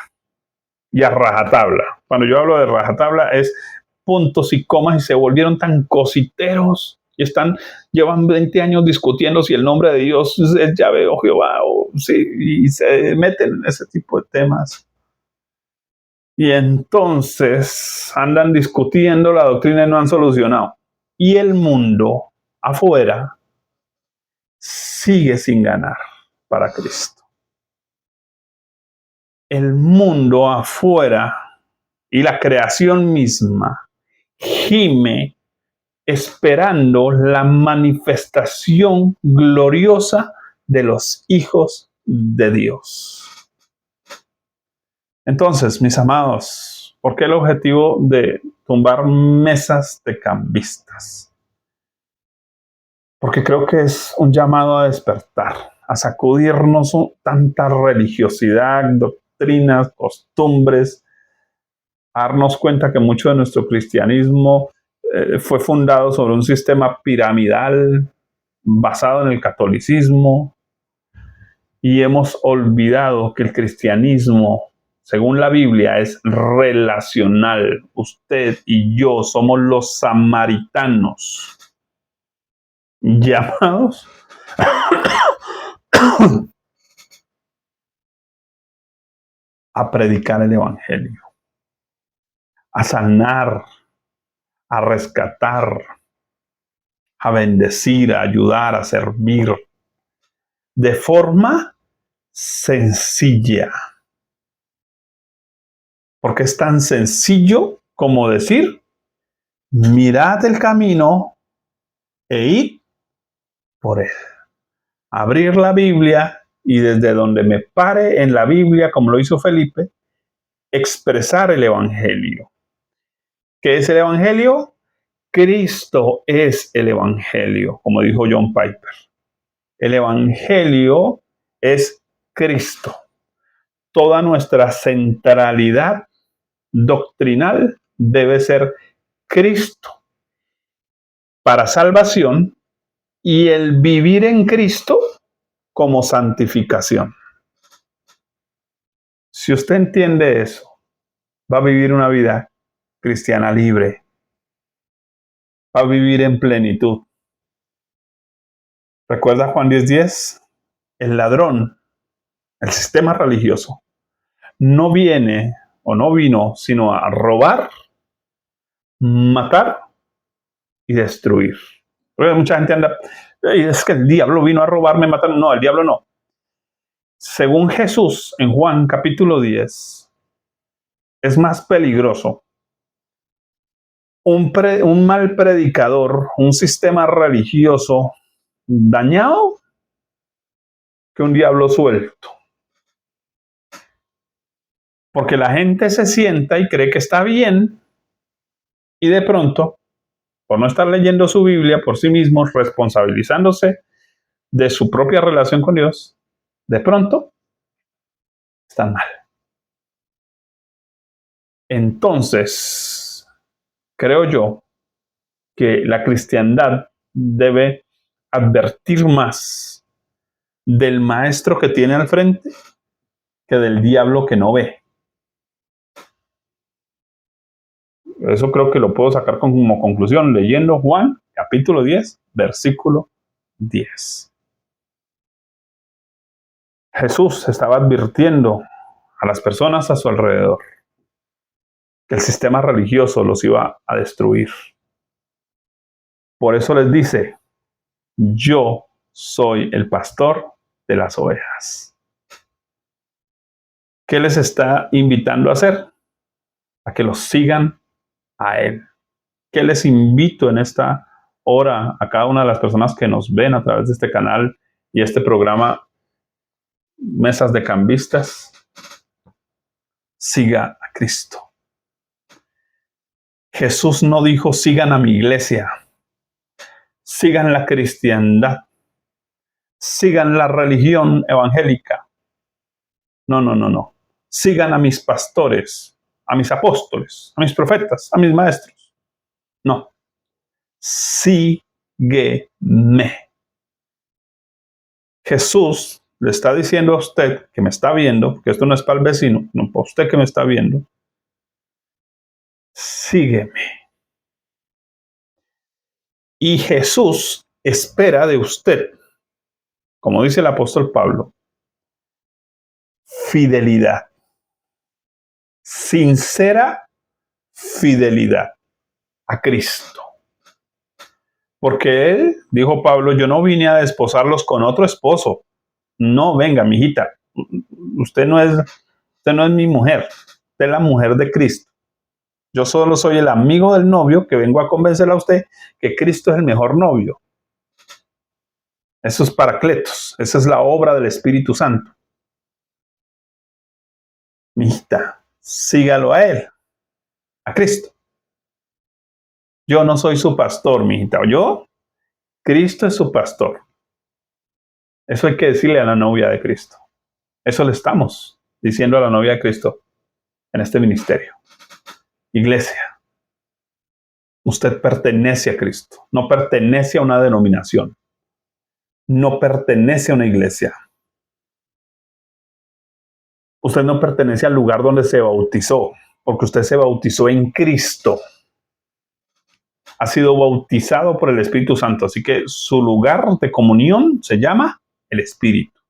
y a rajatabla. Cuando yo hablo de rajatabla es puntos y comas y se volvieron tan cositeros y llevan 20 años discutiendo si el nombre de Dios es Yahvé o Jehová, sí, y se meten en ese tipo de temas. Y entonces andan discutiendo la doctrina y no han solucionado. Y el mundo afuera sigue sin ganar para Cristo. El mundo afuera y la creación misma gime esperando la manifestación gloriosa de los hijos de Dios. Entonces, mis amados, ¿por qué el objetivo de tumbar mesas de cambistas? Porque creo que es un llamado a despertar, a sacudirnos tanta religiosidad, doctrinas, costumbres, a darnos cuenta que mucho de nuestro cristianismo fue fundado sobre un sistema piramidal basado en el catolicismo y hemos olvidado que el cristianismo, según la Biblia, es relacional. Usted y yo somos los samaritanos llamados a predicar el evangelio, a sanar, a rescatar, a bendecir, a ayudar, a servir de forma sencilla. Porque es tan sencillo como decir, mirad el camino e id por él. Abrir la Biblia y desde donde me pare en la Biblia, como lo hizo Felipe, expresar el evangelio. ¿Qué es el evangelio? Cristo es el evangelio, como dijo John Piper. El evangelio es Cristo. Toda nuestra centralidad doctrinal debe ser Cristo para salvación y el vivir en Cristo como santificación. Si usted entiende eso, va a vivir una vida cristiana libre, va a vivir en plenitud. ¿Recuerda Juan 10:10? El ladrón, el sistema religioso, no viene o no vino sino a robar, matar y destruir. Porque mucha gente anda, es que el diablo vino a robarme, matar. No, el diablo no. Según Jesús en Juan capítulo 10, es más peligroso un mal predicador, un sistema religioso dañado que un diablo suelto. Porque la gente se sienta y cree que está bien y de pronto, por no estar leyendo su Biblia por sí mismos, responsabilizándose de su propia relación con Dios, de pronto están mal. Entonces, creo yo que la cristiandad debe advertir más del maestro que tiene al frente que del diablo que no ve. Eso creo que lo puedo sacar como conclusión leyendo Juan capítulo 10, versículo 10. Jesús estaba advirtiendo a las personas a su alrededor que el sistema religioso los iba a destruir. Por eso les dice, yo soy el pastor de las ovejas. ¿Qué les está invitando a hacer? A que los sigan a Él. ¿Qué les invito en esta hora a cada una de las personas que nos ven a través de este canal y este programa Mesas de Cambistas? Siga a Cristo. Jesús no dijo sigan a mi iglesia, sigan la cristiandad, sigan la religión evangélica. No. Sigan a mis pastores, a mis apóstoles, a mis profetas, a mis maestros. No. Sígueme. Jesús le está diciendo a usted que me está viendo, porque esto no es para el vecino, no para usted que me está viendo. Sígueme. Y Jesús espera de usted, como dice el apóstol Pablo, fidelidad. Sincera fidelidad a Cristo. Porque él, dijo Pablo, yo no vine a desposarlos con otro esposo. No, venga, mijita, usted no es mi mujer, usted es la mujer de Cristo. Yo solo soy el amigo del novio que vengo a convencerle a usted que Cristo es el mejor novio. Eso es Paracletos, esa es la obra del Espíritu Santo. Mijita, sígalo a Él, a Cristo. Yo no soy su pastor, mijita. Cristo es su pastor. Eso hay que decirle a la novia de Cristo. Eso le estamos diciendo a la novia de Cristo en este ministerio. Iglesia, usted pertenece a Cristo. No pertenece a una denominación. No pertenece a una iglesia. Usted no pertenece al lugar donde se bautizó, porque usted se bautizó en Cristo. Ha sido bautizado por el Espíritu Santo, así que su lugar de comunión se llama el Espíritu.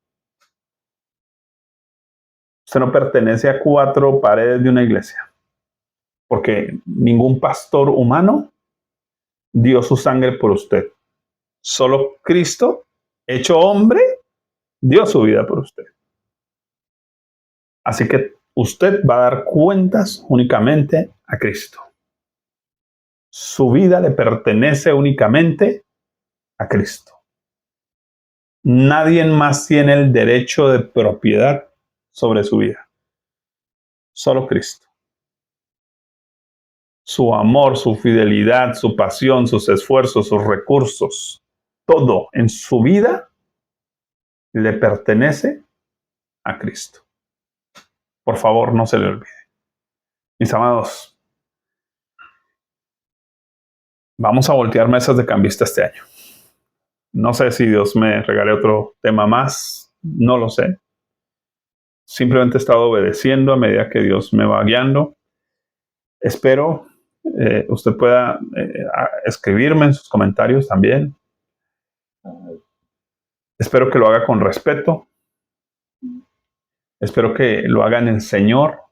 Usted no pertenece a 4 paredes de una iglesia, porque ningún pastor humano dio su sangre por usted. Solo Cristo, hecho hombre, dio su vida por usted. Así que usted va a dar cuentas únicamente a Cristo. Su vida le pertenece únicamente a Cristo. Nadie más tiene el derecho de propiedad sobre su vida. Solo Cristo. Su amor, su fidelidad, su pasión, sus esfuerzos, sus recursos, todo en su vida le pertenece a Cristo. Por favor, no se le olvide. Mis amados, vamos a voltear mesas de cambista este año. No sé si Dios me regale otro tema más, no lo sé. Simplemente he estado obedeciendo a medida que Dios me va guiando. Espero usted pueda escribirme en sus comentarios también. Espero que lo haga con respeto. Espero que lo haga en el Señor.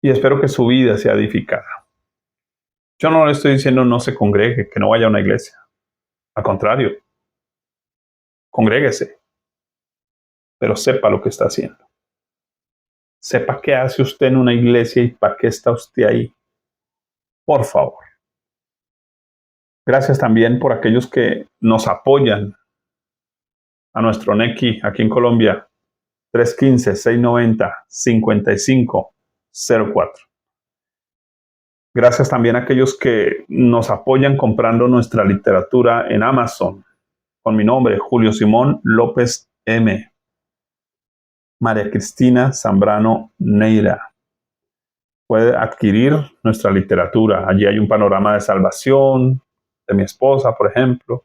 Y espero que su vida sea edificada. Yo no le estoy diciendo no se congregue, que no vaya a una iglesia. Al contrario, congréguese, pero sepa lo que está haciendo. Sepa qué hace usted en una iglesia y para qué está usted ahí. Por favor. Gracias también por aquellos que nos apoyan a nuestro NECI aquí en Colombia, 315-690-5504. Gracias también a aquellos que nos apoyan comprando nuestra literatura en Amazon, con mi nombre, Julio Simón López M. María Cristina Zambrano Neira. Puede adquirir nuestra literatura. Allí hay un panorama de salvación de mi esposa, por ejemplo.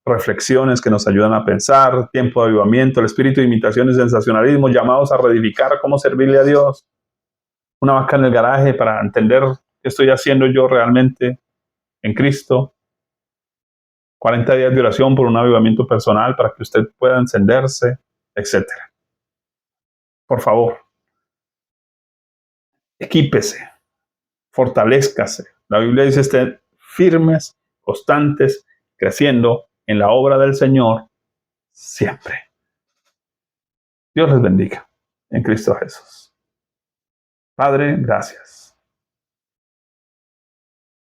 Reflexiones que nos ayudan a pensar, tiempo de avivamiento, el espíritu de imitación y sensacionalismo, llamados a reedificar cómo servirle a Dios. Una vaca en el garaje para entender ¿Qué estoy haciendo yo realmente en Cristo? 40 días de oración por un avivamiento personal para que usted pueda encenderse, etcétera. Por favor, equípese, fortalézcase. La Biblia dice: estén firmes, constantes, creciendo en la obra del Señor siempre. Dios les bendiga en Cristo Jesús. Padre, gracias.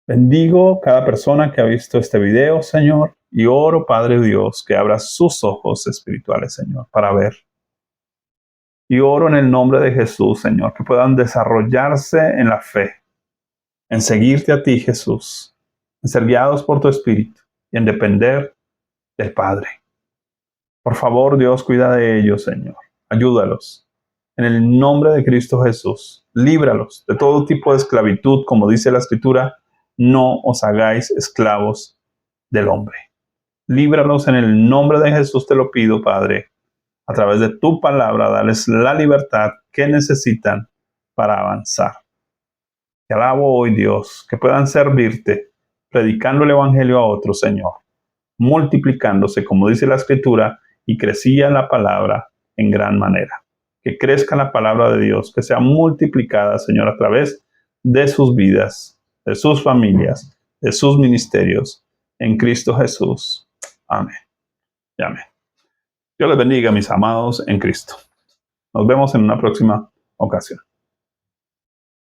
Bendigo cada persona que ha visto este video, Señor, y oro, Padre Dios, que abra sus ojos espirituales, Señor, para ver. Y oro en el nombre de Jesús, Señor, que puedan desarrollarse en la fe, en seguirte a ti, Jesús, en ser guiados por tu Espíritu y en depender del Padre. Por favor, Dios, cuida de ellos, Señor. Ayúdalos. En el nombre de Cristo Jesús, líbralos de todo tipo de esclavitud, como dice la Escritura: no os hagáis esclavos del hombre. Líbralos en el nombre de Jesús, te lo pido, Padre. A través de tu palabra, dales la libertad que necesitan para avanzar. Te alabo hoy, Dios, que puedan servirte, predicando el Evangelio a otros, Señor, multiplicándose, como dice la Escritura, y crecía la palabra en gran manera. Que crezca la palabra de Dios, que sea multiplicada, Señor, a través de sus vidas, de sus familias, de sus ministerios, en Cristo Jesús. Amén. Y amén. Dios les bendiga, mis amados en Cristo. Nos vemos en una próxima ocasión.